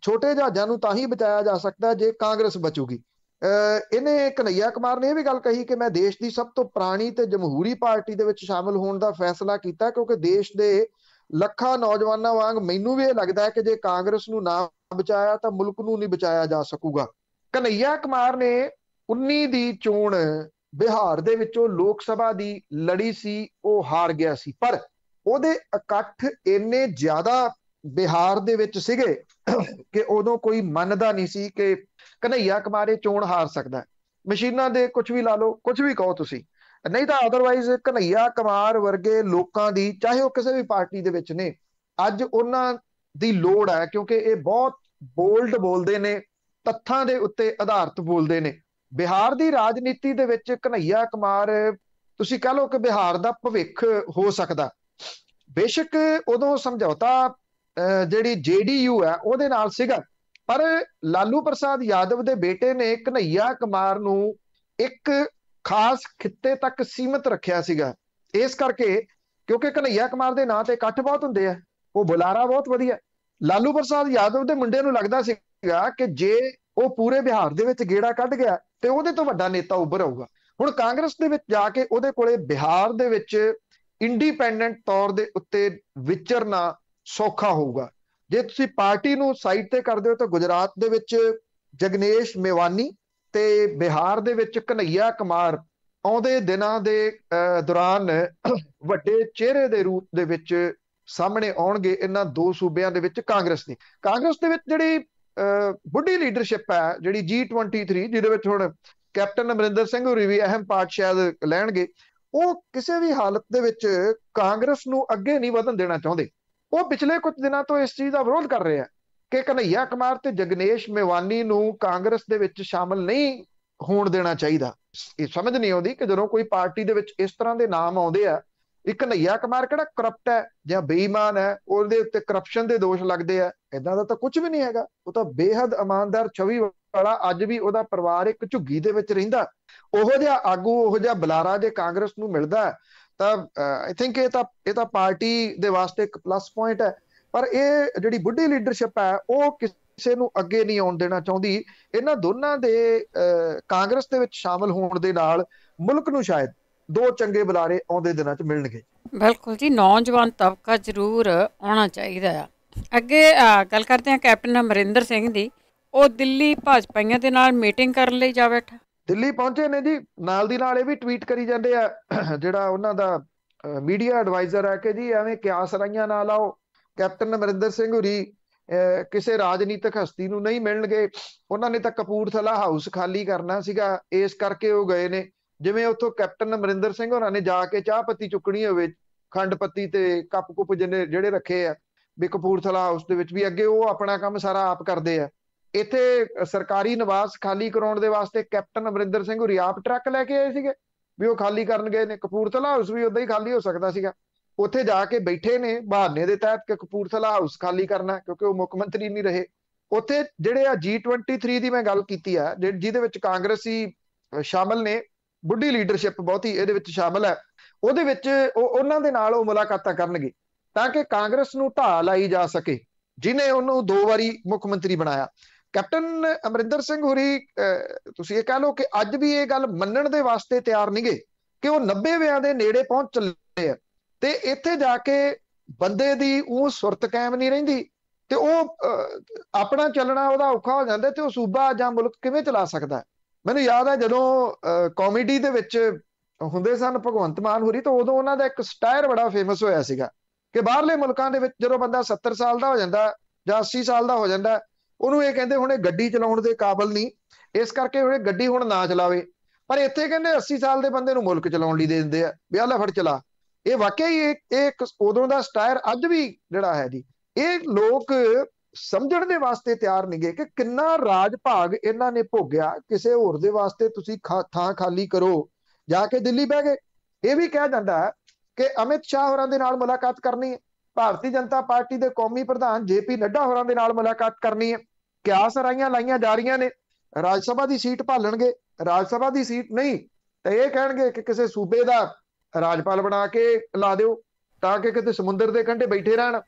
ਛੋਟੇ ਜਹਾਜ਼ਾਂ ਨੂੰ ਤਾਂ ਹੀ ਬਚਾਇਆ ਜਾ ਸਕਦਾ ਜੇ ਕਾਂਗਰਸ ਬਚੂਗੀ। ਇਹਨੇ ਕਨਈਆ ਕੁਮਾਰ ਨੇ ਇਹ ਵੀ ਗੱਲ ਕਹੀ ਕਿ ਮੈਂ ਦੇਸ਼ ਦੀ ਸਭ ਤੋਂ ਪੁਰਾਣੀ ਤੇ ਜਮਹੂਰੀ ਪਾਰਟੀ ਦੇ ਵਿੱਚ ਸ਼ਾਮਲ ਹੋਣ ਦਾ ਫੈਸਲਾ ਕੀਤਾ ਕਿਉਂਕਿ ਦੇਸ਼ ਦੇ ਲੱਖਾਂ ਨੌਜਵਾਨਾਂ ਵਾਂਗ ਮੈਨੂੰ ਵੀ ਇਹ ਲੱਗਦਾ ਹੈ ਕਿ ਜੇ ਕਾਂਗਰਸ ਨੂੰ ਨਾ ਬਚਾਇਆ ਤਾਂ ਮੁਲਕ ਨੂੰ ਨਹੀਂ ਬਚਾਇਆ ਜਾ ਸਕੂਗਾ। ਕਨਈਆ ਕੁਮਾਰ ਨੇ 19 ਦੀ ਚੋਣ ਬਿਹਾਰ ਦੇ ਵਿੱਚੋਂ ਲੋਕ ਸਭਾ ਦੀ ਲੜੀ ਸੀ, ਉਹ ਹਾਰ ਗਿਆ ਸੀ, ਪਰ ਉਹਦੇ ਇਕੱਠ ਇੰਨੇ ਜ਼ਿਆਦਾ ਬਿਹਾਰ ਦੇ ਵਿੱਚ ਸੀਗੇ ਕਿ ਉਦੋਂ ਕੋਈ ਮੰਨਦਾ ਨਹੀਂ ਸੀ ਕਿ ਕਨਈਆ ਕੁਮਾਰ ਇਹ ਚੋਣ ਹਾਰ ਸਕਦਾ। ਮਸ਼ੀਨਾਂ ਦੇ ਕੁਝ ਵੀ ਲਾ ਲਓ, ਕੁਝ ਵੀ ਕਹੋ ਤੁਸੀਂ, ਨਹੀਂ ਤਾਂ ਅਦਰਵਾਈਜ਼ ਕਨਈਆ ਕੁਮਾਰ ਵਰਗੇ ਲੋਕਾਂ ਦੀ, ਚਾਹੇ ਉਹ ਕਿਸੇ ਵੀ ਪਾਰਟੀ ਦੇ ਵਿੱਚ ਨੇ, ਅੱਜ ਉਹਨਾਂ ਦੀ ਲੋੜ ਹੈ, ਕਿਉਂਕਿ ਇਹ ਬਹੁਤ ਬੋਲਡ ਬੋਲਦੇ ਨੇ, ਤੱਥਾਂ ਦੇ ਉੱਤੇ ਆਧਾਰਿਤ ਬੋਲਦੇ ਨੇ। ਬਿਹਾਰ ਦੀ ਰਾਜਨੀਤੀ ਦੇ ਵਿੱਚ ਕਨਈਆ ਕੁਮਾਰ, ਤੁਸੀਂ ਕਹ ਲਓ ਕਿ ਬਿਹਾਰ ਦਾ ਭਵਿੱਖ ਹੋ ਸਕਦਾ। ਬੇਸ਼ੱਕ ਉਦੋਂ ਸਮਝੌਤਾ ਜਿਹੜੀ JDU ਹੈ ਉਹਦੇ ਨਾਲ ਸੀਗਾ, ਪਰ ਲਾਲੂ ਪ੍ਰਸਾਦ ਯਾਦਵ ਦੇ ਬੇਟੇ ਨੇ ਕਨਈਆ ਕੁਮਾਰ ਨੂੰ ਇੱਕ ਖਾਸ ਖਿੱਤੇ ਤੱਕ ਸੀਮਿਤ ਰੱਖਿਆ ਸੀਗਾ। ਇਸ ਕਰਕੇ, ਕਿਉਂਕਿ ਕਨਈਆ ਕੁਮਾਰ ਦੇ ਨਾਂ ਤੇ ਇਕੱਠ ਬਹੁਤ ਹੁੰਦੇ ਆ, ਉਹ ਬੁਲਾਰਾ ਬਹੁਤ ਵਧੀਆ। ਲਾਲੂ ਪ੍ਰਸਾਦ ਯਾਦਵ ਦੇ ਮੁੰਡੇ ਨੂੰ ਲੱਗਦਾ ਸੀਗਾ ਕਿ ਜੇ ਉਹ ਪੂਰੇ ਬਿਹਾਰ ਦੇ ਵਿੱਚ ਗੇੜਾ ਕੱਢ ਗਿਆ ਤੇ ਉਹਦੇ ਤੋਂ ਵੱਡਾ ਨੇਤਾ ਉੱਭਰ ਆਊਗਾ। ਹੁਣ ਕਾਂਗਰਸ ਦੇ ਵਿੱਚ ਜਾ ਕੇ ਉਹਦੇ ਕੋਲੇ ਬਿਹਾਰ ਦੇ ਵਿੱਚ ਇੰਡੀਪੈਂਡੈਂਟ ਤੌਰ ਦੇ ਉੱਤੇ ਵਿਚਰਨਾ ਸੌਖਾ ਹੋਊਗਾ। ਜੇ ਤੁਸੀਂ ਪਾਰਟੀ ਨੂੰ ਸਾਈਡ ਤੇ ਕਰਦੇ ਹੋ ਤਾਂ ਗੁਜਰਾਤ ਦੇ ਵਿੱਚ ਜਗਨੇਸ਼ ਮੇਵਾਨੀ ਤੇ ਬਿਹਾਰ ਦੇ ਵਿੱਚ ਕਨਈਆ ਕੁਮਾਰ ਆਉਂਦੇ ਦਿਨਾਂ ਦੇ ਦੌਰਾਨ ਵੱਡੇ ਚਿਹਰੇ ਦੇ ਰੂਪ ਦੇ ਵਿੱਚ ਸਾਹਮਣੇ ਆਉਣਗੇ ਇਹਨਾਂ ਦੋ ਸੂਬਿਆਂ ਦੇ ਵਿੱਚ। ਕਾਂਗਰਸ ਦੇ ਵਿੱਚ ਜਿਹੜੀ ਬੁੱਢੀ ਲੀਡਰਸ਼ਿਪ ਹੈ, ਜਿਹੜੀ G23, ਜਿਹਦੇ ਵਿੱਚ ਹੁਣ ਕੈਪਟਨ ਅਮਰਿੰਦਰ ਸਿੰਘ ਹੋਰੀ ਵੀ ਅਹਿਮ ਪਾਰਟ ਸ਼ਾਇਦ ਲੈਣਗੇ, ਉਹ ਕਿਸੇ ਵੀ ਹਾਲਤ ਦੇ ਵਿੱਚ ਕਾਂਗਰਸ ਨੂੰ ਅੱਗੇ ਨਹੀਂ ਵਧਣ ਦੇਣਾ ਚਾਹੁੰਦੇ। ਉਹ ਪਿਛਲੇ ਕੁਝ ਦਿਨਾਂ ਤੋਂ ਇਸ ਚੀਜ਼ ਦਾ ਵਿਰੋਧ ਕਰ ਰਹੇ ਆ ਕਿ ਕਨਈਆ ਕੁਮਾਰ ਤੇ ਜਗਨੇਸ਼ ਮੇਵਾਨੀ ਨੂੰ ਕਾਂਗਰਸ ਦੇ ਵਿੱਚ ਸ਼ਾਮਲ ਨਹੀਂ ਹੋਣ ਦੇਣਾ ਚਾਹੀਦਾ। ਇਹ ਸਮਝ ਨਹੀਂ ਆਉਂਦੀ ਕਿ ਜਦੋਂ ਕੋਈ ਪਾਰਟੀ ਦੇ ਵਿੱਚ ਇਸ ਤਰ੍ਹਾਂ ਦੇ ਨਾਮ ਆਉਂਦੇ ਆ, ਇੱਕ ਕਨਈਆ ਕੁਮਾਰ ਕਿਹੜਾ ਕਰਪਟ ਹੈ ਜਾਂ ਬੇਈਮਾਨ ਹੈ, ਉਹਦੇ ਉੱਤੇ ਕਰਪਸ਼ਨ ਦੇ ਦੋਸ਼ ਲੱਗਦੇ ਆ? ਏਦਾਂ ਦਾ ਤਾਂ ਕੁਝ ਵੀ ਨਹੀਂ ਹੈਗਾ। ਉਹ ਤਾਂ ਬੇਹੱਦ ਇਮਾਨਦਾਰ ਛਵੀ ਵਾਲਾ, ਅੱਜ ਵੀ ਉਹਦਾ ਪਰਿਵਾਰ ਇੱਕ ਝੁੱਗੀ ਦੇ ਵਿੱਚ ਰਹਿੰਦਾ। ਉਹੋ ਜਿਹਾ ਆਗੂ, ਉਹੋ ਜਿਹਾ ਬੁਲਾਰਾ ਜੇ ਕਾਂਗਰਸ ਨੂੰ ਮਿਲਦਾ ਤਾਂ ਆਈ ਥਿੰਕ ਇਹ ਤਾਂ ਪਾਰਟੀ ਦੇ ਵਾਸਤੇ ਇੱਕ ਪਲੱਸ ਪੁਆਇੰਟ ਹੈ। ਪਰ ਇਹ ਜਿਹੜੀ ਬੁੱਢੀ ਲੀਡਰਸ਼ਿਪ ਹੈ ਉਹ ਕਿਸੇ ਨੂੰ ਅੱਗੇ ਨਹੀਂ ਆਉਣ ਦੇਣਾ ਚਾਹੁੰਦੀ। ਇਹਨਾਂ ਦੋਨਾਂ ਦੇ ਕਾਂਗਰਸ ਦੇ ਵਿੱਚ ਸ਼ਾਮਲ ਹੋਣ ਦੇ ਨਾਲ ਮੁਲਕ ਨੂੰ ਸ਼ਾਇਦ ਦੋ ਚੰਗੇ ਬੁਲਾਰੇ ਆਉਂਦੇ ਦਿਨਾਂ 'ਚ ਮਿਲਣਗੇ। ਬਿਲਕੁਲ ਜੀ, ਨੌਜਵਾਨ ਤਬਕਾ ਜ਼ਰੂਰ ਆਉਣਾ ਚਾਹੀਦਾ ਆ। ਅੱਗੇ ਗੱਲ ਕਰਦੇ ਹਾਂ ਕੈਪਟਨ ਅਮਰਿੰਦਰ ਸਿੰਘ ਦੀ। ਉਹ ਦਿੱਲੀ ਭਾਜਪਾਈਆਂ ਦੇ ਨਾਲ ਮੀਟਿੰਗ ਕਰਨ ਲਈ ਜਾ ਬੈਠਾ। ਦਿੱਲੀ ਪਹੁੰਚੇ ਨੇ ਜੀ, ਨਾਲ ਦੀ ਨਾਲ ਇਹ ਵੀ ਟਵੀਟ ਕਰੀ ਜਾਂਦੇ ਆ, ਜਿਹੜਾ ਉਹਨਾਂ ਦਾ ਮੀਡੀਆ ਐਡਵਾਈਜ਼ਰ ਹੈ, ਕਿ ਜੀ ਐਵੇਂ ਕਿਆਸ ਰਾਈਆਂ ਨਾ ਲਾਓ, ਕੈਪਟਨ ਅਮਰਿੰਦਰ ਸਿੰਘ ਹੋਰੀ ਕਿਸੇ ਰਾਜਨੀਤਿਕ ਹਸਤੀ ਨੂੰ ਨਹੀਂ ਮਿਲਣਗੇ। ਉਹਨਾਂ ਨੇ ਤਾਂ ਕਪੂਰਥਲਾ ਹਾਊਸ ਖਾਲੀ ਕਰਨਾ ਸੀਗਾ, ਇਸ ਕਰਕੇ ਉਹ ਗਏ ਨੇ। ਜਿਵੇਂ ਉੱਥੋਂ ਕੈਪਟਨ ਅਮਰਿੰਦਰ ਸਿੰਘ ਹੋਰਾਂ ਨੇ ਜਾ ਕੇ ਚਾਹ ਪੱਤੀ ਚੁੱਕਣੀ ਹੋਵੇ, ਖੰਡ ਪੱਤੀ ਤੇ ਕੱਪ ਕੁੱਪ ਜਿਹੜੇ ਰੱਖੇ ਆ ਵੀ ਕਪੂਰਥਲਾ ਹਾਊਸ ਦੇ ਵਿੱਚ, ਵੀ ਅੱਗੇ ਉਹ ਆਪਣਾ ਕੰਮ ਸਾਰਾ ਆਪ ਕਰਦੇ ਆ। ਇੱਥੇ ਸਰਕਾਰੀ ਨਿਵਾਸ ਖਾਲੀ ਕਰਾਉਣ ਦੇ ਵਾਸਤੇ ਕੈਪਟਨ ਅਮਰਿੰਦਰ ਸਿੰਘ ਹੋਰੀ ਆਪ ਟਰੱਕ ਲੈ ਕੇ ਆਏ ਸੀਗੇ ਵੀ ਉਹ ਖਾਲੀ ਕਰਨ ਗਏ ਨੇ। ਕਪੂਰਥਲਾ ਹਾਊਸ ਵੀ ਉਦਾਂ ਹੀ ਖਾਲੀ ਹੋ ਸਕਦਾ ਸੀਗਾ। ਉੱਥੇ ਜਾ ਕੇ ਬੈਠੇ ਨੇ ਬਹਾਨੇ ਦੇ ਤਹਿਤ ਕਿ ਕਪੂਰਥਲਾ ਹਾਊਸ ਖਾਲੀ ਕਰਨਾ, ਕਿਉਂਕਿ ਉਹ ਮੁੱਖ ਮੰਤਰੀ ਨਹੀਂ ਰਹੇ। ਉੱਥੇ ਜਿਹੜੇ ਆ G23 ਦੀ ਮੈਂ ਗੱਲ ਕੀਤੀ ਆ, ਜਿਹਦੇ ਵਿੱਚ ਕਾਂਗਰਸੀ ਸ਼ਾਮਲ ਨੇ, ਬੁੱਢੀ ਲੀਡਰਸ਼ਿਪ ਬਹੁਤੀ ਇਹਦੇ ਵਿੱਚ ਸ਼ਾਮਲ ਹੈ, ਉਹਦੇ ਵਿੱਚ ਉਹਨਾਂ ਦੇ ਨਾਲ ਉਹ ਮੁਲਾਕਾਤਾਂ ਕਰਨਗੇ ਤਾਂ ਕਿ ਕਾਂਗਰਸ ਨੂੰ ਢਾਹ ਲਾਈ ਜਾ ਸਕੇ, ਜਿਹਨੇ ਉਹਨੂੰ 2 ਵਾਰੀ ਮੁੱਖ ਮੰਤਰੀ ਬਣਾਇਆ। ਕੈਪਟਨ ਅਮਰਿੰਦਰ ਸਿੰਘ ਹੋਰੀ, ਤੁਸੀਂ ਇਹ ਕਹਿ ਲਓ ਕਿ ਅੱਜ ਵੀ ਇਹ ਗੱਲ ਮੰਨਣ ਦੇ ਵਾਸਤੇ ਤਿਆਰ ਨਹੀਂਗੇ ਕਿ ਉਹ 90 ਵਿਆਂ ਦੇ ਨੇੜੇ ਪਹੁੰਚ ਚੱਲੇ ਆ ਤੇ ਇੱਥੇ ਜਾ ਕੇ ਬੰਦੇ ਦੀ ਉਹ ਸੁਰਤ ਕਾਇਮ ਨਹੀਂ ਰਹਿੰਦੀ ਤੇ ਉਹ ਆਪਣਾ ਚੱਲਣਾ ਉਹਦਾ ਔਖਾ ਹੋ ਜਾਂਦਾ ਤੇ ਉਹ ਸੂਬਾ ਜਾਂ ਮੁਲਕ ਕਿਵੇਂ ਚਲਾ ਸਕਦਾ। ਮੈਨੂੰ ਯਾਦ ਹੈ ਜਦੋਂ ਕਾਮੇਡੀ ਦੇ ਵਿੱਚ ਹੁੰਦੇ ਸਨ ਭਗਵੰਤ ਮਾਨ ਹੋਰੀ, ਤਾਂ ਉਦੋਂ ਉਹਨਾਂ ਦਾ ਇੱਕ ਸਟਾਇਰ ਬੜਾ ਫੇਮਸ ਹੋਇਆ ਸੀਗਾ ਕਿ ਬਾਹਰਲੇ ਮੁਲਕਾਂ ਦੇ ਵਿੱਚ ਜਦੋਂ ਬੰਦਾ 70 ਸਾਲ ਦਾ ਹੋ ਜਾਂਦਾ ਜਾਂ 80 ਸਾਲ ਦਾ ਹੋ ਜਾਂਦਾ, ਉਹਨੂੰ ਇਹ ਕਹਿੰਦੇ ਹੁਣ ਇਹ ਗੱਡੀ ਚਲਾਉਣ ਦੇ ਕਾਬਿਲ ਨਹੀਂ, ਇਸ ਕਰਕੇ ਹੁਣ ਗੱਡੀ ਹੁਣ ਨਾ ਚਲਾਵੇ। ਪਰ ਇੱਥੇ ਕਹਿੰਦੇ 80 ਸਾਲ ਦੇ ਬੰਦੇ ਨੂੰ ਮੁਲਕ ਚਲਾਉਣ ਲਈ ਦੇ ਦਿੰਦੇ ਆ ਵੀ ਆਹ ਲੈ ਫੜ ਚਲਾ। ਇਹ ਵਾਕਿਆ ਹੀ ਇਹ ਉਦੋਂ ਦਾ ਸਟਾਇਰ ਅੱਜ ਵੀ ਜਿਹੜਾ ਹੈ ਜੀ, ਇਹ ਲੋਕ ਸਮਝਣ ਦੇ ਵਾਸਤੇ ਤਿਆਰ ਨਹੀਂਗੇ ਕਿ ਕਿੰਨਾ ਰਾਜ ਭਾਗ ਇਹਨਾਂ ਨੇ ਭੋਗਿਆ। ਕਿਸੇ ਹੋਰ ਦੇ ਵਾਸਤੇ ਤੁਸੀਂ ਥਾਂ ਖਾਲੀ ਕਰੋ, ਜਾ ਕੇ ਦਿੱਲੀ ਬਹਿ ਗਏ। ਇਹ ਵੀ ਕਿਹਾ ਜਾਂਦਾ ਹੈ ਕਿ ਅਮਿਤ ਸ਼ਾਹ ਹੋਰਾਂ ਦੇ ਨਾਲ ਮੁਲਾਕਾਤ ਕਰਨੀ ਹੈ, ਭਾਰਤੀ ਜਨਤਾ ਪਾਰਟੀ ਦੇ ਕੌਮੀ ਪ੍ਰਧਾਨ JP ਨੱਡਾ ਹੋਰਾਂ ਦੇ ਨਾਲ ਮੁਲਾਕਾਤ ਕਰਨੀ ਹੈ। ਕਿਆਸ ਰਾਈਆਂ ਲਾਈਆਂ ਜਾ ਰਹੀਆਂ ਨੇ, ਰਾਜ ਸਭਾ ਦੀ ਸੀਟ ਭਾਲਣਗੇ, ਰਾਜ ਸਭਾ ਦੀ ਸੀਟ ਨਹੀਂ ਤੇ ਇਹ ਕਹਿਣਗੇ ਕਿ ਕਿਸੇ ਸੂਬੇ ਦਾ ਰਾਜਪਾਲ ਬਣਾ ਕੇ ਲਾ ਦਿਓ ਤਾਂ ਕਿ ਕਿਤੇ ਸਮੁੰਦਰ ਦੇ ਕੰਢੇ ਬੈਠੇ ਰਹਿਣ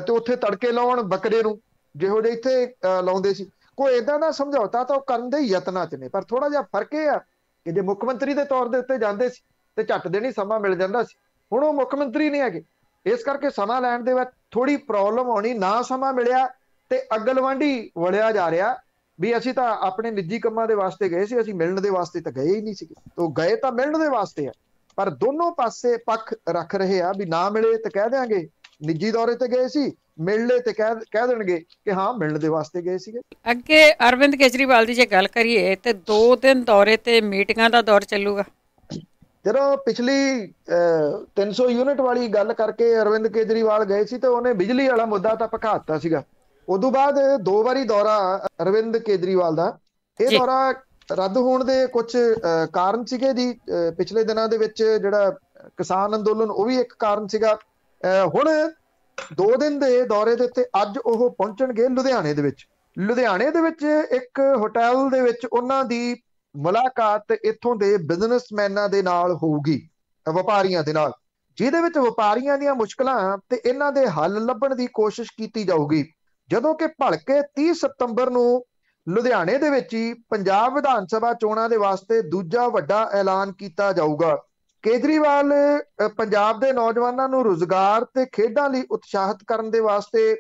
ਤੇ ਉੱਥੇ ਤੜਕੇ ਲਾਉਣ ਬੱਕਰੇ ਨੂੰ, ਜਿਹੋ ਜਿਹੇ ਇੱਥੇ ਲਾਉਂਦੇ ਸੀ। ਕੋਈ ਏਦਾਂ ਦਾ ਸਮਝੌਤਾ ਤਾਂ ਉਹ ਕਰਨ ਦੇ ਯਤਨਾਂ 'ਚ ਨੇ, ਪਰ ਥੋੜਾ ਜਿਹਾ ਫਰਕ ਇਹ ਆ ਕਿ ਜੇ ਮੁੱਖ ਮੰਤਰੀ ਦੇ ਤੌਰ ਦੇ ਉੱਤੇ ਜਾਂਦੇ ਸੀ ਤੇ ਝੱਟ ਦੇਣੀ ਸਮਾਂ ਮਿਲ ਜਾਂਦਾ ਸੀ। ਹੁਣ ਉਹ ਮੁੱਖ ਮੰਤਰੀ ਨਹੀਂ ਹੈਗੇ, ਇਸ ਕਰਕੇ ਸਮਾਂ ਲੈਣ ਦੇ ਵਿੱਚ ਥੋੜੀ ਪ੍ਰੋਬਲਮ ਆਉਣੀ। ਨਾ ਸਮਾਂ ਮਿਲਿਆ ਤੇ ਅਗਲਵਾਂਢੀ ਵੜਿਆ ਜਾ ਰਿਹਾ ਵੀ ਅਸੀਂ ਤਾਂ ਆਪਣੇ ਨਿੱਜੀ ਕੰਮਾਂ ਦੇ ਵਾਸਤੇ ਗਏ ਸੀ, ਅਸੀਂ ਮਿਲਣ ਦੇ ਵਾਸਤੇ ਤਾਂ ਗਏ ਹੀ ਨਹੀਂ ਸੀਗੇ। ਤੋਂ ਗਏ ਤਾਂ ਮਿਲਣ ਦੇ ਵਾਸਤੇ ਆ, ਪਰ ਦੋਨੋਂ ਪਾਸੇ ਪੱਖ ਰੱਖ ਰਹੇ ਆ ਵੀ ਨਾ ਮਿਲੇ ਤੇ ਕਹਿ ਦਿਆਂਗੇ ਨਿੱਜੀ ਦੌਰੇ ਤੇ ਗਏ ਸੀ, ਮਿਲ ਲਏ ਤੇ ਕਹਿ ਦੇਣਗੇ ਕਿ ਹਾਂ ਮਿਲਣ ਦੇ ਵਾਸਤੇ ਗਏ ਸੀਗੇ। ਅੱਗੇ ਅਰਵਿੰਦ ਕੇਜਰੀਵਾਲ ਦੀ ਜੇ ਗੱਲ ਕਰੀਏ ਤੇ 2 ਦਿਨ ਦੌਰੇ ਤੇ ਮੀਟਿੰਗਾਂ ਦਾ ਦੌਰ ਚੱਲੂਗਾ। ਜਦੋਂ ਪਿਛਲੀ 300 ਯੂਨਿਟ ਵਾਲੀ ਗੱਲ ਕਰਕੇ ਅਰਵਿੰਦ ਕੇਜਰੀਵਾਲ ਗਏ ਸੀ ਤੇ ਉਹਨੇ ਬਿਜਲੀ ਵਾਲਾ ਮੁੱਦਾ ਤਾਂ ਭਖਾ ਦਿੱਤਾ ਸੀਗਾ। ਉਦੋਂ ਬਾਅਦ 2 ਵਾਰੀ ਦੌਰਾ ਅਰਵਿੰਦ ਕੇਜਰੀਵਾਲ ਦਾ, ਇਹ ਜੀ ਦੌਰਾ ਰੱਦ ਹੋਣ ਦੇ ਕੁਝ ਕਾਰਨ ਸੀਗੇ ਜੀ। ਪਿਛਲੇ ਦਿਨਾਂ ਦੇ ਵਿੱਚ ਜਿਹੜਾ ਕਿਸਾਨ ਅੰਦੋਲਨ, ਉਹ ਵੀ ਇੱਕ ਕਾਰਨ ਸੀਗਾ। ਹੁਣ 2 ਦਿਨ ਦੇ ਦੌਰੇ ਦੇ ਉੱਤੇ ਅੱਜ ਉਹ ਪਹੁੰਚਣਗੇ ਲੁਧਿਆਣੇ ਦੇ ਵਿੱਚ। ਲੁਧਿਆਣੇ ਦੇ ਵਿੱਚ ਇੱਕ ਹੋਟਲ ਦੇ ਵਿੱਚ ਉਹਨਾਂ ਦੀ ਮੁਲਾਕਾਤ ਇੱਥੋਂ ਦੇ ਬਿਜ਼ਨਸਮੈਨਾਂ ਦੇ ਨਾਲ ਹੋਊਗੀ, ਵਪਾਰੀਆਂ ਦੇ ਨਾਲ, ਜਿਹਦੇ ਵਿੱਚ ਵਪਾਰੀਆਂ ਦੀਆਂ ਮੁਸ਼ਕਲਾਂ ਤੇ ਇਹਨਾਂ ਦੇ ਹੱਲ ਲੱਭਣ ਦੀ ਕੋਸ਼ਿਸ਼ ਕੀਤੀ ਜਾਊਗੀ। ਜਦੋਂ ਕਿ ਭਲਕੇ 30 ਸਤੰਬਰ ਨੂੰ ਲੁਧਿਆਣੇ ਦੇ ਵਿੱਚ ਹੀ ਪੰਜਾਬ ਵਿਧਾਨ ਸਭਾ ਚੋਣਾਂ ਦੇ ਵਾਸਤੇ ਦੂਜਾ ਵੱਡਾ ਐਲਾਨ ਕੀਤਾ ਜਾਊਗਾ। ਕੇਜਰੀਵਾਲ ਪੰਜਾਬ ਦੇ ਨੌਜਵਾਨਾਂ ਨੂੰ ਰੁਜ਼ਗਾਰ ਤੇ ਖੇਡਾਂ ਲਈ ਉਤਸ਼ਾਹਿਤ ਕਰਨ ਦੇ ਵਾਸਤੇ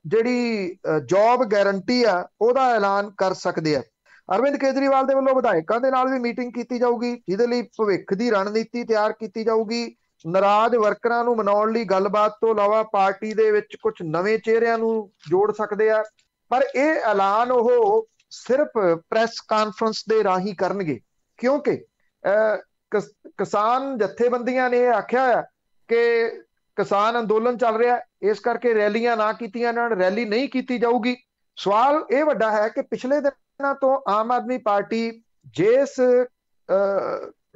ਜਿਹੜੀ ਜੌਬ ਗਾਰੰਟੀ ਆ ਉਹਦਾ ਐਲਾਨ ਕਰ ਸਕਦੇ ਆ। ਅਰਵਿੰਦ ਕੇਜਰੀਵਾਲ ਦੇ ਵੱਲੋਂ ਵਿਧਾਇਕਾਂ ਦੇ ਨਾਲ ਵੀ ਮੀਟਿੰਗ ਕੀਤੀ ਜਾਊਗੀ, ਜਿਹਦੇ ਲਈ ਭਵਿੱਖ ਦੀ ਰਣਨੀਤੀ ਤਿਆਰ ਕੀਤੀ ਜਾਊਗੀ। ਨਾਰਾਜ਼ ਵਰਕਰਾਂ ਨੂੰ ਮਨਾਉਣ ਲਈ ਗੱਲਬਾਤ ਤੋਂ ਇਲਾਵਾ ਪਾਰਟੀ ਦੇ ਵਿੱਚ ਕੁਝ ਨਵੇਂ ਚਿਹਰਿਆਂ ਨੂੰ ਜੋੜ ਸਕਦੇ ਆ, ਪਰ ਇਹ ਐਲਾਨ ਉਹ ਸਿਰਫ ਪ੍ਰੈਸ ਕਾਨਫਰੰਸ ਦੇ ਰਾਹੀਂ ਕਰਨਗੇ, ਕਿਉਂਕਿ ਕਿਸਾਨ ਜਥੇਬੰਦੀਆਂ ਨੇ ਇਹ ਆਖਿਆ ਆ ਕਿ ਕਿਸਾਨ ਅੰਦੋਲਨ ਚੱਲ ਰਿਹਾ, ਇਸ ਕਰਕੇ ਰੈਲੀਆਂ ਨਾ ਕੀਤੀਆਂ ਜਾਣ, ਰੈਲੀ ਨਹੀਂ ਕੀਤੀ ਜਾਊਗੀ। ਸਵਾਲ ਇਹ ਵੱਡਾ ਹੈ ਕਿ ਪਿਛਲੇ ਦਿਨਾਂ ਤੋਂ ਆਮ ਆਦਮੀ ਪਾਰਟੀ ਜਿਸ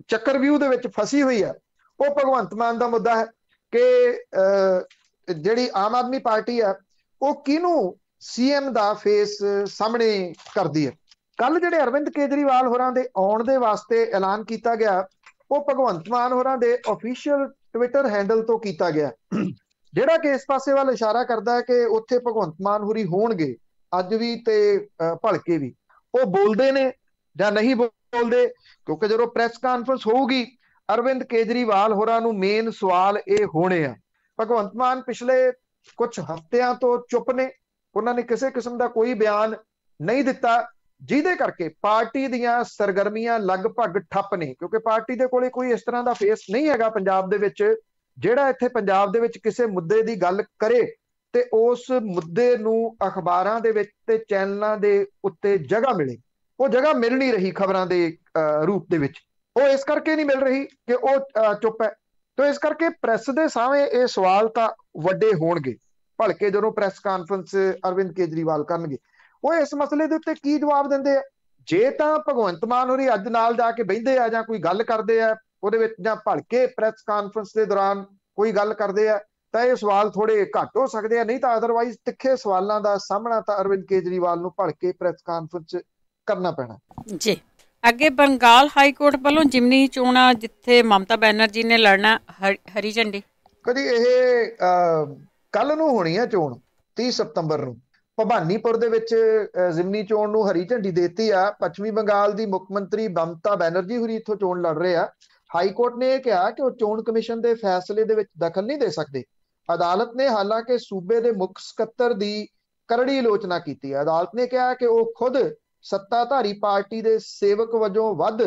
ਚੱਕਰਵਿਊਹ ਦੇ ਵਿੱਚ ਫਸੀ ਹੋਈ ਹੈ, ਉਹ ਭਗਵੰਤ ਮਾਨ ਦਾ ਮੁੱਦਾ ਹੈ ਕਿ ਜਿਹੜੀ ਆਮ ਆਦਮੀ ਪਾਰਟੀ ਹੈ ਉਹ ਕਿਹਨੂੰ ਸੀਐਮ ਦਾ ਫੇਸ ਸਾਹਮਣੇ ਕਰਦੀ ਹੈ। ਕੱਲ ਜਿਹੜੇ ਅਰਵਿੰਦ ਕੇਜਰੀਵਾਲ ਹੋਰਾਂ ਦੇ ਆਉਣ ਦੇ ਵਾਸਤੇ ਐਲਾਨ ਕੀਤਾ ਗਿਆ, ਉਹ ਭਗਵੰਤ ਮਾਨ ਹੋਰਾਂ ਦੇ ਆਫੀਸ਼ੀਅਲ ਟਵਿੱਟਰ ਹੈਂਡਲ ਤੋਂ ਕੀਤਾ ਗਿਆ, ਜਿਹੜਾ ਕਿ ਇਸ ਪਾਸੇ ਵੱਲ ਇਸ਼ਾਰਾ ਕਰਦਾ ਹੈ ਕਿ ਉੱਥੇ ਭਗਵੰਤ ਮਾਨ ਹੋਰੀ ਹੋਣਗੇ ਅੱਜ ਵੀ ਤੇ ਭਲਕੇ ਵੀ। ਉਹ ਬੋਲਦੇ ਨੇ ਜਾਂ ਨਹੀਂ ਬੋਲਦੇ, ਕਿਉਂਕਿ ਜਦੋਂ ਪ੍ਰੈਸ ਕਾਨਫਰੰਸ ਹੋਊਗੀ ਅਰਵਿੰਦ ਕੇਜਰੀਵਾਲ ਹੋਰਾਂ ਨੂੰ ਮੇਨ ਸਵਾਲ ਇਹ ਹੋਣੇ ਆ। ਭਗਵੰਤ ਮਾਨ ਪਿਛਲੇ ਕੁਝ ਹਫ਼ਤਿਆਂ ਤੋਂ ਚੁੱਪ ਨੇ, ਉਹਨਾਂ ਨੇ ਕਿਸੇ ਕਿਸਮ ਦਾ ਕੋਈ ਬਿਆਨ ਨਹੀਂ ਦਿੱਤਾ, ਜਿਹਦੇ ਕਰਕੇ ਪਾਰਟੀ ਦੀਆਂ ਸਰਗਰਮੀਆਂ ਲਗਭਗ ਠੱਪ ਨੇ, ਕਿਉਂਕਿ ਪਾਰਟੀ ਦੇ ਕੋਲੇ ਕੋਈ ਇਸ ਤਰ੍ਹਾਂ ਦਾ ਫੇਸ ਨਹੀਂ ਹੈਗਾ ਪੰਜਾਬ ਦੇ ਵਿੱਚ ਜਿਹੜਾ ਇੱਥੇ ਪੰਜਾਬ ਦੇ ਵਿੱਚ ਕਿਸੇ ਮੁੱਦੇ ਦੀ ਗੱਲ ਕਰੇ ਤੇ ਉਸ ਮੁੱਦੇ ਨੂੰ ਅਖਬਾਰਾਂ ਦੇ ਵਿੱਚ ਤੇ ਚੈਨਲਾਂ ਦੇ ਉੱਤੇ ਜਗ੍ਹਾ ਮਿਲੇ। ਉਹ ਜਗ੍ਹਾ ਮਿਲ ਨਹੀਂ ਰਹੀ ਖਬਰਾਂ ਦੇ ਰੂਪ ਦੇ ਵਿੱਚ, ਉਹ ਇਸ ਕਰਕੇ ਨਹੀਂ ਮਿਲ ਰਹੀ ਕਿ ਉਹ ਚੁੱਪ ਹੈ। ਤੇ ਇਸ ਕਰਕੇ ਪ੍ਰੈਸ ਦੇ ਸਾਹਮਣੇ ਇਹ ਸਵਾਲ ਤਾਂ ਵੱਡੇ ਹੋਣਗੇ, ਭਲਕੇ ਜਦੋਂ ਪ੍ਰੈਸ ਕਾਨਫਰੰਸ ਅਰਵਿੰਦ ਕੇਜਰੀਵਾਲ ਕਰਨਗੇ ਉਹ ਇਸ ਮਸਲੇ ਦੇ ਉੱਤੇ ਕੀ ਜਵਾਬ ਦਿੰਦੇ ਆ। ਜੇ ਤਾਂ ਭਗਵੰਤ ਮਾਨ ਹੋਰੀ ਅੱਜ ਨਾਲ ਜਾ ਕੇ ਬਹਿੰਦੇ ਆ ਜਾਂ ਕੋਈ ਗੱਲ ਕਰਦੇ ਆ ਉਹਦੇ ਵਿੱਚ, ਜਾਂ ਭਲਕੇ ਪ੍ਰੈਸ ਕਾਨਫਰੰਸ ਦੇ ਦੌਰਾਨ ਕੋਈ ਗੱਲ ਕਰਦੇ ਆ, ਤਾਂ ਇਹ ਸਵਾਲ ਥੋੜੇ ਘੱਟ ਹੋ ਸਕਦੇ ਆ। ਨਹੀਂ ਤਾਂ ਅਦਰਵਾਈਜ਼ ਤਿੱਖੇ ਸਵਾਲਾਂ ਦਾ ਸਾਹਮਣਾ ਤਾਂ ਅਰਵਿੰਦ ਕੇਜਰੀਵਾਲ ਨੂੰ ਭਲਕੇ ਪ੍ਰੈਸ ਕਾਨਫਰੰਸ ਕਰਨਾ ਪੈਣਾ ਜੀ। ਅੱਗੇ ਬੰਗਾਲ ਹਾਈ ਕੋਰਟ ਵੱਲੋਂ ਜਿਮਨੀ ਚੋਣਾਂ, ਜਿੱਥੇ ਮਮਤਾ ਬੈਨਰਜੀ ਨੇ ਲੜਨਾ, ਹਰੀ ਝੰਡੀ। ਕਦੀ ਇਹ ਕੱਲ ਨੂੰ ਹੋਣੀ ਆ ਚੋਣ 30 ਸਤੰਬਰ ਨੂੰ। ਭਵਾਨੀਪੁਰ ਦੇ ਵਿੱਚ ਜ਼ਿਮਨੀ ਚੋਣ ਨੂੰ ਹਰੀ ਝੰਡੀ ਦੇਤੀ ਆ। ਪੱਛਮੀ ਬੰਗਾਲ ਦੀ ਮੁੱਖ ਮੰਤਰੀ ਮਮਤਾ ਬੈਨਰਜੀ ਹੋਰੀ ਇੱਥੋਂ ਚੋਣ ਲੜ ਰਹੇ ਆ। ਹਾਈ ਕੋਰਟ ਨੇ ਇਹ ਕਿਹਾ ਕਿ ਉਹ ਚੋਣ ਕਮਿਸ਼ਨ ਦੇ ਫੈਸਲੇ ਦੇ ਵਿੱਚ ਦਖਲ ਨਹੀਂ ਦੇ ਸਕਦੇ। ਅਦਾਲਤ ਨੇ ਹਾਲਾਂਕਿ ਸੂਬੇ ਦੇ ਮੁੱਖ ਸਕੱਤਰ ਦੀ ਕਰੜੀ ਆਲੋਚਨਾ ਕੀਤੀ ਹੈ। ਅਦਾਲਤ ਨੇ ਕਿਹਾ ਕਿ ਉਹ ਖੁਦ ਸੱਤਾਧਾਰੀ ਪਾਰਟੀ ਦੇ ਸੇਵਕ ਵਜੋਂ ਵੱਧ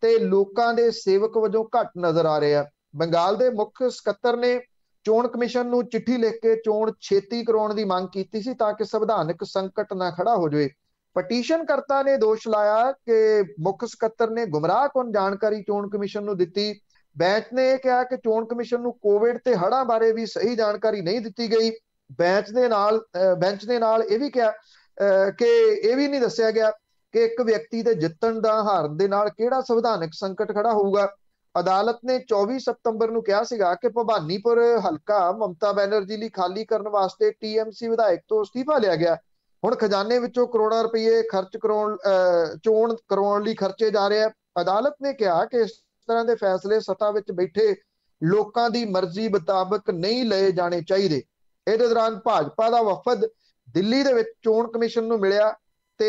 ਤੇ ਲੋਕਾਂ ਦੇ ਸੇਵਕ ਵਜੋਂ ਘੱਟ ਨਜ਼ਰ ਆ ਰਹੇ ਆ। ਬੰਗਾਲ ਦੇ ਮੁੱਖ ਸਕੱਤਰ ਨੇ ਚੋਣ ਕਮਿਸ਼ਨ ਨੂੰ ਚਿੱਠੀ ਲਿਖ ਕੇ ਚੋਣ ਛੇਤੀ ਕਰਾਉਣ ਦੀ ਮੰਗ ਕੀਤੀ ਸੀ ਤਾਂ ਕਿ ਸੰਵਿਧਾਨਕ ਸੰਕਟ ਨਾ ਖੜਾ ਹੋ ਜਾਵੇ। ਪਟੀਸ਼ਨਕਰਤਾ ਨੇ ਦੋਸ਼ ਲਾਇਆ ਕਿ ਮੁੱਖ ਸਕੱਤਰ ਨੇ ਗੁੰਮਰਾਹਕੁੰਨ ਜਾਣਕਾਰੀ ਚੋਣ ਕਮਿਸ਼ਨ ਨੂੰ ਦਿੱਤੀ। ਬੈਂਚ ਨੇ ਇਹ ਕਿਹਾ ਕਿ ਚੋਣ ਕਮਿਸ਼ਨ ਨੂੰ ਕੋਵਿਡ ਤੇ ਹੜ੍ਹਾਂ ਬਾਰੇ ਵੀ ਸਹੀ ਜਾਣਕਾਰੀ ਨਹੀਂ ਦਿੱਤੀ ਗਈ। ਬੈਂਚ ਨੇ ਨਾਲ ਇਹ ਵੀ ਕਿਹਾ ਕਿ ਇਹ ਵੀ ਨਹੀਂ ਦੱਸਿਆ ਗਿਆ ਕਿ ਇੱਕ ਵਿਅਕਤੀ ਦੇ ਜਿੱਤਣ ਦਾ ਹਾਰਨ ਦੇ ਨਾਲ ਕਿਹੜਾ ਸੰਵਿਧਾਨਕ ਸੰਕਟ ਖੜਾ ਹੋਊਗਾ। ਅਦਾਲਤ ਨੇ 24 ਸਤੰਬਰ ਨੂੰ ਕਿਹਾ ਸੀਗਾ ਕਿ ਭਵਾਨੀਪੁਰ ਹਲਕਾ ਮਮਤਾ ਬੈਨਰਜੀ ਲਈ ਖਾਲੀ ਕਰਨ ਵਾਸਤੇ ਟੀਐਮਸੀ ਵਿਧਾਇਕ ਤੋਂ ਅਸਤੀਫਾ ਲਿਆ ਗਿਆ। ਹੁਣ ਖਜ਼ਾਨੇ ਵਿੱਚੋਂ ਕਰੋੜਾਂ ਰੁਪਏ ਚੋਣ ਕਰਵਾਉਣ ਲਈ ਖਰਚੇ ਜਾ ਰਹੇ ਆ। ਅਦਾਲਤ ਨੇ ਕਿਹਾ ਕਿ ਇਸ ਤਰ੍ਹਾਂ ਦੇ ਫੈਸਲੇ ਸੱਤਾ ਵਿੱਚ ਬੈਠੇ ਲੋਕਾਂ ਦੀ ਮਰਜ਼ੀ ਮੁਤਾਬਕ ਨਹੀਂ ਲਏ ਜਾਣੇ ਚਾਹੀਦੇ। ਇਹਦੇ ਦੌਰਾਨ ਭਾਜਪਾ ਦਾ ਵਫਦ ਦਿੱਲੀ ਦੇ ਵਿੱਚ ਚੋਣ ਕਮਿਸ਼ਨ ਨੂੰ ਮਿਲਿਆ ਤੇ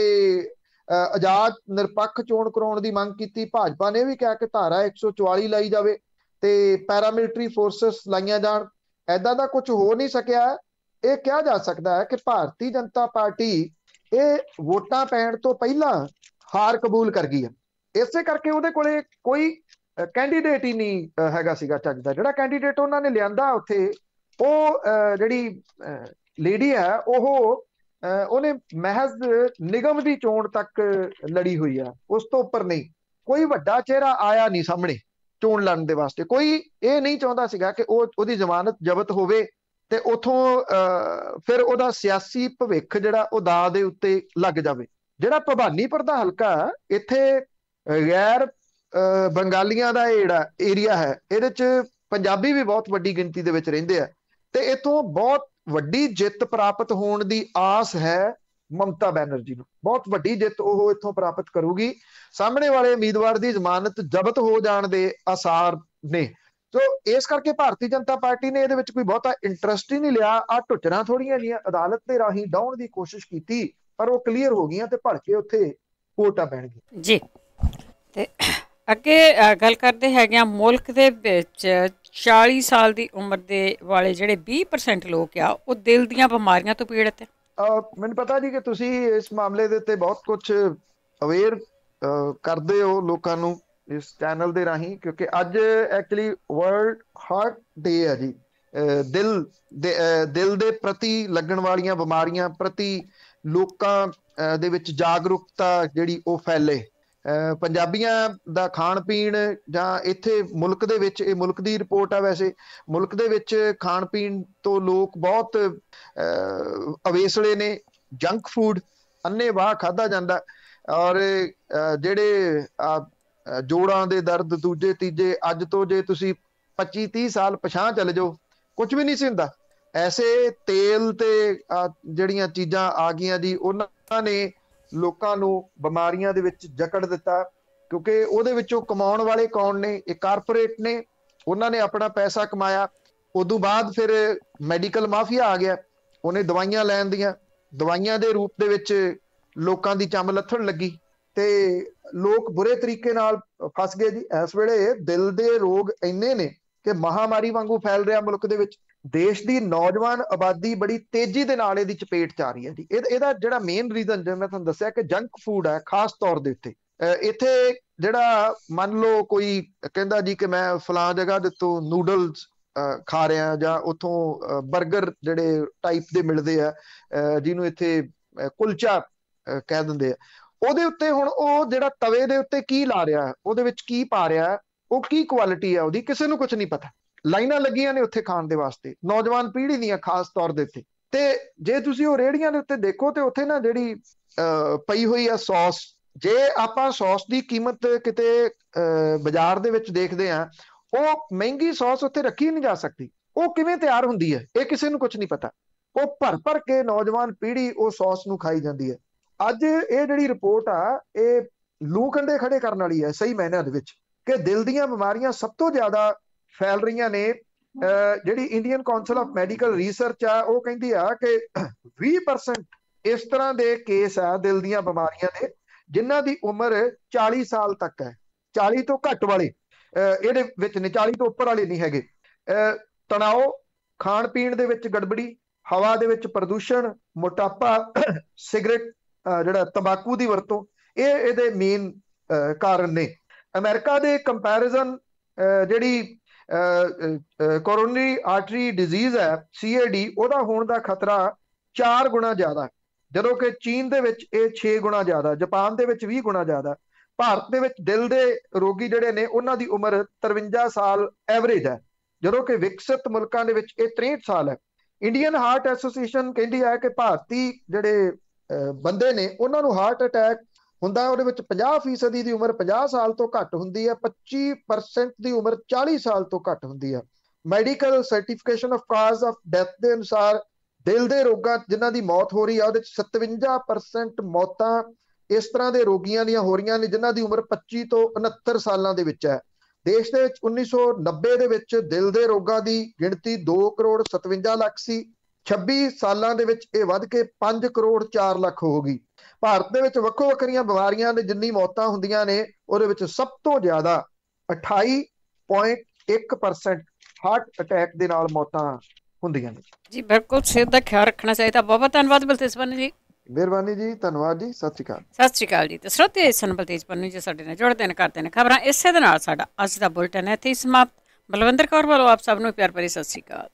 ਆਜ਼ਾਦ ਨਿਰਪੱਖ ਚੋਣ ਕਰਾਉਣ ਦੀ ਮੰਗ ਕੀਤੀ। ਭਾਜਪਾ ਨੇ ਵੀ ਕਿਹਾ ਕਿ ਧਾਰਾ 144 ਲਾਈ ਜਾਵੇ ਤੇ ਪੈਰਾਮਿਲਟਰੀ ਫੋਰਸਸ ਲਾਈਆਂ ਜਾਣ। ਏਦਾਂ ਦਾ ਕੁਝ ਹੋ ਨਹੀਂ ਸਕਿਆ। ਇਹ ਕਿਹਾ ਜਾ ਸਕਦਾ ਹੈ ਕਿ ਭਾਰਤੀ ਜਨਤਾ ਪਾਰਟੀ ਇਹ ਵੋਟਾਂ ਪੈਣ ਤੋਂ ਪਹਿਲਾਂ ਹਾਰ ਕਬੂਲ ਕਰ ਗਈ ਆ। ਇਸੇ ਕਰਕੇ ਉਹਦੇ ਕੋਲੇ ਕੋਈ ਕੈਂਡੀਡੇਟ ਹੀ ਨਹੀਂ ਹੈਗਾ ਸੀਗਾ ਚੱਜ ਦਾ। ਜਿਹੜਾ ਕੈਂਡੀਡੇਟ ਉਹਨਾਂ ਨੇ ਲਿਆਂਦਾ ਉੱਥੇ, ਉਹ ਜਿਹੜੀ ਲੇਡੀ ਹੈ, ਉਹਨੇ ਮਹਿਜ਼ ਨਿਗਮ ਦੀ ਚੋਣ ਤੱਕ ਲੜੀ ਹੋਈ ਆ, ਉਸ ਤੋਂ ਉੱਪਰ ਨਹੀਂ। ਕੋਈ ਵੱਡਾ ਚਿਹਰਾ ਆਇਆ ਨਹੀਂ ਸਾਹਮਣੇ ਚੋਣ ਲੜਨ ਦੇ ਵਾਸਤੇ। ਕੋਈ ਇਹ ਨਹੀਂ ਚਾਹੁੰਦਾ ਸੀਗਾ ਕਿ ਉਹਦੀ ਜ਼ਮਾਨਤ ਜ਼ਬਤ ਹੋਵੇ ਤੇ ਉਥੋਂ ਫਿਰ ਉਹਦਾ ਸਿਆਸੀ ਭਵਿੱਖ ਜਿਹੜਾ ਉਹ ਦਾਅ ਦੇ ਉੱਤੇ ਲੱਗ ਜਾਵੇ। ਜਿਹੜਾ ਭਵਾਨੀਪੁਰ ਦਾ ਹਲਕਾ, ਇੱਥੇ ਗੈਰ ਬੰਗਾਲੀਆਂ ਦਾ ਜਿਹੜਾ ਏਰੀਆ ਹੈ, ਇਹਦੇ ਚ ਪੰਜਾਬੀ ਵੀ ਬਹੁਤ ਵੱਡੀ ਗਿਣਤੀ ਦੇ ਵਿੱਚ ਰਹਿੰਦੇ ਆ ਤੇ ਇਥੋਂ ਬਹੁਤ ਵੱਡੀ ਜਿੱਤ ਪ੍ਰਾਪਤ ਹੋਣ ਦੀ ਆਸ ਹੈ ਮਮਤਾ ਬੈਨਰਜੀ ਨੂੰ। ਬਹੁਤ ਵੱਡੀ ਜਿੱਤ ਉਹ ਇੱਥੋਂ ਪ੍ਰਾਪਤ ਕਰੂਗੀ। ਸਾਹਮਣੇ ਵਾਲੇ ਉਮੀਦਵਾਰ ਦੀ ਜ਼ਮਾਨਤ ਜ਼ਬਤ ਹੋ ਜਾਣ ਦੇ ਆਸਾਰ ਨੇ। ਸੋ ਇਸ ਕਰਕੇ ਭਾਰਤੀ ਜਨਤਾ ਪਾਰਟੀ ਨੇ ਇਹਦੇ ਵਿੱਚ ਕੋਈ ਬਹੁਤਾ ਇੰਟਰਸਟ ਹੀ ਨਹੀਂ ਲਿਆ। ਆ ਢੁੱਚਰਾਂ ਥੋੜੀਆਂ ਜਿਹੀਆਂ ਅਦਾਲਤ ਦੇ ਰਾਹੀਂ ਡਾਉਣ ਦੀ ਕੋਸ਼ਿਸ਼ ਕੀਤੀ, ਪਰ ਉਹ ਕਲੀਅਰ ਹੋ ਗਈਆਂ ਤੇ ਭੜਕੇ ਉੱਥੇ ਵੋਟਾਂ ਪੈਣਗੀਆਂ ਜੀ। ਤੇ ਅੱਗੇ ਗੱਲ ਕਰਦੇ ਹੈਗੇ ਆ, ਮੁਲਕ ਦੇ ਵਿੱਚ 40 ਸਾਲ ਦੀ ਉਮਰ ਦੇ ਵਾਲੇ ਜਿਹੜੇ 20% ਲੋਕ ਆ, ਉਹ ਦਿਲ ਦੀਆਂ ਬਿਮਾਰੀਆਂ ਤੋਂ ਪੀੜਤ ਹੈ। ਮੈਨੂੰ ਪਤਾ ਜੀ ਕਿ ਤੁਸੀਂ ਇਸ ਮਾਮਲੇ ਦੇ ਉੱਤੇ ਬਹੁਤ ਕੁਝ ਅਵੇਅਰ ਕਰਦੇ ਹੋ ਲੋਕਾਂ ਨੂੰ ਇਸ ਚੈਨਲ ਦੇ ਰਾਹੀਂ, ਕਿਉਂਕਿ ਅੱਜ ਐਕਚੁਅਲੀ ਵਰਲਡ ਹਾਰਟ ਡੇ ਹੈ ਜੀ। ਦਿਲ ਦੇ ਪ੍ਰਤੀ ਲੱਗਣ ਵਾਲੀਆਂ ਬਿਮਾਰੀਆਂ ਪ੍ਰਤੀ ਲੋਕਾਂ ਦੇ ਵਿੱਚ ਜਾਗਰੂਕਤਾ ਜਿਹੜੀ ਉਹ ਫੈਲੇ। ਪੰਜਾਬੀਆਂ ਦਾ ਖਾਣ ਪੀਣ ਜਾਂ ਇੱਥੇ ਮੁਲਕ ਦੇ ਵਿੱਚ, ਇਹ ਮੁਲਕ ਦੀ ਰਿਪੋਰਟ ਆ ਵੈਸੇ, ਮੁਲਕ ਦੇ ਵਿੱਚ ਖਾਣ ਪੀਣ ਤੋਂ ਲੋਕ ਬਹੁਤ ਅਵੇਸਲੇ ਨੇ। ਜੰਕ ਫੂਡ ਅੰਨ੍ਹੇਵਾਹ ਖਾਧਾ ਜਾਂਦਾ, ਔਰ ਜਿਹੜੇ ਜੋੜਾਂ ਦੇ ਦਰਦ ਦੂਜੇ ਤੀਜੇ, ਅੱਜ ਤੋਂ ਜੇ ਤੁਸੀਂ 25-30 ਸਾਲ ਪਿਛਾਂਹ ਚਲੇ ਜਾਓ, ਕੁਝ ਵੀ ਨਹੀਂ ਸੀ ਹੁੰਦਾ। ਐਸੇ ਤੇਲ ਤੇ ਜਿਹੜੀਆਂ ਚੀਜ਼ਾਂ ਆ ਗਈਆਂ ਜੀ, ਉਹਨਾਂ ਨੇ ਲੋਕਾਂ ਨੂੰ ਬਿਮਾਰੀਆਂ ਦੇ ਵਿੱਚ ਜਕੜ ਦਿੱਤਾ, ਕਿਉਂਕਿ ਉਹਦੇ ਵਿੱਚੋਂ ਕਮਾਉਣ ਵਾਲੇ ਕੌਣ ਨੇ? ਇਹ ਕਾਰਪੋਰੇਟ ਨੇ। ਉਹਨਾਂ ਨੇ ਆਪਣਾ ਪੈਸਾ ਕਮਾਇਆ। ਉਦੋਂ ਬਾਅਦ ਫਿਰ ਮੈਡੀਕਲ ਮਾਫੀਆ ਆ ਗਿਆ। ਉਹਨੇ ਦਵਾਈਆਂ ਲੈਣ ਦੀਆਂ, ਦਵਾਈਆਂ ਦੇ ਰੂਪ ਦੇ ਵਿੱਚ ਲੋਕਾਂ ਦੀ ਚੰਮ ਲੱਥਣ ਲੱਗੀ ਤੇ ਲੋਕ ਬੁਰੇ ਤਰੀਕੇ ਨਾਲ ਫਸ ਗਏ ਜੀ। ਇਸ ਵੇਲੇ ਦਿਲ ਦੇ ਰੋਗ ਇੰਨੇ ਨੇ ਕਿ ਮਹਾਮਾਰੀ ਵਾਂਗੂ ਫੈਲ ਰਿਹਾ ਮੁਲਕ ਦੇ ਵਿੱਚ। ਦੇਸ਼ ਦੀ ਨੌਜਵਾਨ ਆਬਾਦੀ ਬੜੀ ਤੇਜ਼ੀ ਦੇ ਨਾਲ ਇਹਦੀ ਚਪੇਟ ਚ ਆ ਰਹੀ ਹੈ ਜੀ। ਇਹਦਾ ਜਿਹੜਾ ਮੇਨ ਰੀਜ਼ਨ, ਜਿਵੇਂ ਮੈਂ ਤੁਹਾਨੂੰ ਦੱਸਿਆ, ਕਿ ਜੰਕ ਫੂਡ ਹੈ ਖਾਸ ਤੌਰ ਦੇ ਉੱਤੇ। ਇੱਥੇ ਜਿਹੜਾ ਮੰਨ ਲਓ ਕੋਈ ਕਹਿੰਦਾ ਜੀ ਕਿ ਮੈਂ ਫਲਾਂ ਜਗ੍ਹਾ ਦੇ ਤੋਂ ਨੂਡਲਸ ਖਾ ਰਿਹਾ, ਜਾਂ ਉੱਥੋਂ ਬਰਗਰ ਜਿਹੜੇ ਟਾਈਪ ਦੇ ਮਿਲਦੇ ਆ, ਜਿਹਨੂੰ ਇੱਥੇ ਕੁਲਚਾ ਕਹਿ ਦਿੰਦੇ ਆ, ਉਹਦੇ ਉੱਤੇ ਹੁਣ ਉਹ ਜਿਹੜਾ ਤਵੇ ਦੇ ਉੱਤੇ ਕੀ ਲਾ ਰਿਹਾ, ਉਹਦੇ ਵਿੱਚ ਕੀ ਪਾ ਰਿਹਾ, ਉਹ ਕੀ ਕੁਆਲਿਟੀ ਆ ਉਹਦੀ, ਕਿਸੇ ਨੂੰ ਕੁਝ ਨਹੀਂ ਪਤਾ। ਲਾਈਨਾਂ ਲੱਗੀਆਂ ਨੇ ਉੱਥੇ ਖਾਣ ਦੇ ਵਾਸਤੇ, ਨੌਜਵਾਨ ਪੀੜ੍ਹੀ ਦੀਆਂ ਖਾਸ ਤੌਰ ਦੇ ਉੱਤੇ। ਤੇ ਜੇ ਤੁਸੀਂ ਉਹ ਰੇਹੜੀਆਂ ਦੇ ਉੱਤੇ ਦੇਖੋ ਤੇ ਉੱਥੇ ਨਾ ਜਿਹੜੀ ਪਈ ਹੋਈ ਆ ਸੌਸ, ਜੇ ਆਪਾਂ ਸੌਸ ਦੀ ਕੀਮਤ ਕਿਤੇ ਬਾਜ਼ਾਰ ਦੇ ਵਿੱਚ ਦੇਖਦੇ ਆ, ਉਹ ਮਹਿੰਗੀ ਸੌਸ ਉੱਥੇ ਰੱਖੀ ਨਹੀਂ ਜਾ ਸਕਦੀ। ਉਹ ਕਿਵੇਂ ਤਿਆਰ ਹੁੰਦੀ ਹੈ ਇਹ ਕਿਸੇ ਨੂੰ ਕੁਝ ਨਹੀਂ ਪਤਾ। ਉਹ ਭਰ ਕੇ ਨੌਜਵਾਨ ਪੀੜ੍ਹੀ ਉਹ ਸੌਸ ਨੂੰ ਖਾਈ ਜਾਂਦੀ ਹੈ। ਅੱਜ ਇਹ ਜਿਹੜੀ ਰਿਪੋਰਟ ਆ, ਇਹ ਲੂ ਕੰਡੇ ਖੜੇ ਕਰਨ ਵਾਲੀ ਹੈ ਸਹੀ ਮਾਇਨਿਆਂ ਦੇ ਵਿੱਚ, ਕਿ ਦਿਲ ਦੀਆਂ ਬਿਮਾਰੀਆਂ ਸਭ ਤੋਂ ਜ਼ਿਆਦਾ ਫੈਲ ਰਹੀਆਂ ਨੇ। ਜਿਹੜੀ Indian council of medical research ਆ, ਉਹ ਕਹਿੰਦੀ ਆ ਕਿ 20% ਇਸ ਤਰ੍ਹਾਂ ਦੇ ਕੇਸ ਆ ਦਿਲ ਦੀਆਂ ਬਿਮਾਰੀਆਂ ਦੇ ਜਿਨ੍ਹਾਂ ਦੀ ਉਮਰ 40 ਸਾਲ ਤੱਕ ਹੈ। 40 ਤੋਂ ਘੱਟ ਵਾਲੇ ਇਹਦੇ ਵਿੱਚ ਨੇ, 40 ਤੋਂ ਉੱਪਰ ਵਾਲੇ ਨਹੀਂ ਹੈਗੇ। ਤਣਾਓ, ਖਾਣ ਪੀਣ ਦੇ ਵਿੱਚ ਗੜਬੜੀ, ਹਵਾ ਦੇ ਵਿੱਚ ਪ੍ਰਦੂਸ਼ਣ, ਮੋਟਾਪਾ, ਸਿਗਰਟ ਜਿਹੜਾ ਤੰਬਾਕੂ ਦੀ ਵਰਤੋਂ, ਇਹ ਇਹਦੇ ਮੇਨ ਕਾਰਨ ਨੇ। ਅਮਰੀਕਾ ਦੇ ਕੰਪੈਰੀਜ਼ਨ ਜਿਹੜੀ ਕੋਰੋਨਰੀ ਆਰਟਰੀ ਡਿਜ਼ੀਜ਼ ਹੈ CAD, ਉਹਦਾ ਹੋਣ ਦਾ ਖਤਰਾ 4 ਗੁਣਾ ਜ਼ਿਆਦਾ, ਜਦੋਂ ਕਿ ਚੀਨ ਦੇ ਵਿੱਚ ਇਹ 6 ਗੁਣਾ ਜ਼ਿਆਦਾ, ਜਾਪਾਨ ਦੇ ਵਿੱਚ 20 ਗੁਣਾ ਜ਼ਿਆਦਾ। ਭਾਰਤ ਦੇ ਵਿੱਚ ਦਿਲ ਦੇ ਰੋਗੀ ਜਿਹੜੇ ਨੇ ਉਹਨਾਂ ਦੀ ਉਮਰ 53 ਸਾਲ ਐਵਰੇਜ ਹੈ, ਜਦੋਂ ਕਿ ਵਿਕਸਿਤ ਮੁਲਕਾਂ ਦੇ ਵਿੱਚ ਇਹ 63 ਸਾਲ ਹੈ। ਇੰਡੀਅਨ ਹਾਰਟ ਐਸੋਸੀਏਸ਼ਨ ਕਹਿੰਦੀ ਹੈ ਕਿ ਭਾਰਤੀ ਜਿਹੜੇ ਬੰਦੇ ਨੇ ਉਹਨਾਂ ਨੂੰ ਹਾਰਟ ਅਟੈਕ ਹੁੰਦਾ, ਉਹਦੇ ਵਿੱਚ 50% ਦੀ ਉਮਰ 50 ਸਾਲ ਤੋਂ ਘੱਟ ਹੁੰਦੀ ਹੈ, 25% ਦੀ ਉਮਰ 40 ਸਾਲ ਤੋਂ ਘੱਟ ਹੁੰਦੀ ਹੈ। Medical certification of cause of death ਦੇ ਅਨੁਸਾਰ ਦਿਲ ਦੇ ਰੋਗਾਂ ਜਿਨ੍ਹਾਂ ਦੀ ਮੌਤ ਹੋ ਰਹੀ ਆ, ਉਹਦੇ ਵਿੱਚ 57% ਮੌਤਾਂ ਇਸ ਤਰ੍ਹਾਂ ਦੇ ਰੋਗੀਆਂ ਦੀਆਂ ਹੋ ਰਹੀਆਂ ਨੇ ਜਿਨ੍ਹਾਂ ਦੀ ਉਮਰ 25 ਤੋਂ 69 ਸਾਲਾਂ ਦੇ ਵਿੱਚ ਹੈ। ਦੇਸ਼ ਦੇ ਵਿੱਚ 1990 ਦੇ ਵਿੱਚ ਦਿਲ ਦੇ ਰੋਗਾਂ ਦੀ ਗਿਣਤੀ 2,57 ਲੱਖ ਸੀ। 26 ਸਾਲਾਂ ਦੇ ਵਿੱਚ ਇਹ ਵੱਧ ਕੇ 5,04 ਲੱਖ ਹੋ ਗਈ। ਭਾਰਤ ਦੇ ਵਿੱਚ ਵੱਖੋ ਵੱਖਰੀਆਂ ਬਿਮਾਰੀਆਂ ਦੇ ਜਿੰਨੀ ਮੌਤਾਂ ਹੁੰਦੀਆਂ ਨੇ, ਉਹਦੇ ਵਿੱਚ ਸਭ ਤੋਂ ਜ਼ਿਆਦਾ 28.1% ਹਾਰਟ ਅਟੈਕ ਦੇ ਨਾਲ ਮੌਤਾਂ ਹੁੰਦੀਆਂ ਨੇ। ਜੀ ਬਿਲਕੁਲ, ਸਿਹਤ ਦਾ ਖਿਆਲ ਰੱਖਣਾ ਚਾਹੀਦਾ। ਬਹੁਤ ਬਹੁਤ ਧੰਨਵਾਦ ਬਲਤੇਜ ਬੰਨੂ ਜੀ। ਮਿਹਰਬਾਨੀ ਜੀ, ਧੰਨਵਾਦ ਜੀ, ਸਤਿ ਸ਼੍ਰੀ ਅਕਾਲ। ਸਤਿ ਸ਼੍ਰੀ ਅਕਾਲ ਜੀ। ਤੇ ਸਰੋਤੇ ਸਨ ਬਲਤੇਜ ਪੰਨੂ ਜੀ ਸਾਡੇ ਨਾਲ ਜੁੜਦੇ ਨੇ, ਕਰਦੇ ਨੇ ਖਬਰਾਂ। ਇਸੇ ਦੇ ਨਾਲ ਸਾਡਾ ਅੱਜ ਦਾ ਬੁਲਟਨ ਇੱਥੇ ਹੀ ਸਮਾਪਤ। ਬਲਵਿੰਦਰ ਕੌਰ ਵੱਲੋਂ ਆਪ ਸਭ ਨੂੰ ਪਿਆਰ ਭਰੀ ਸਤਿ ਸ਼੍ਰੀ ਅਕਾਲ।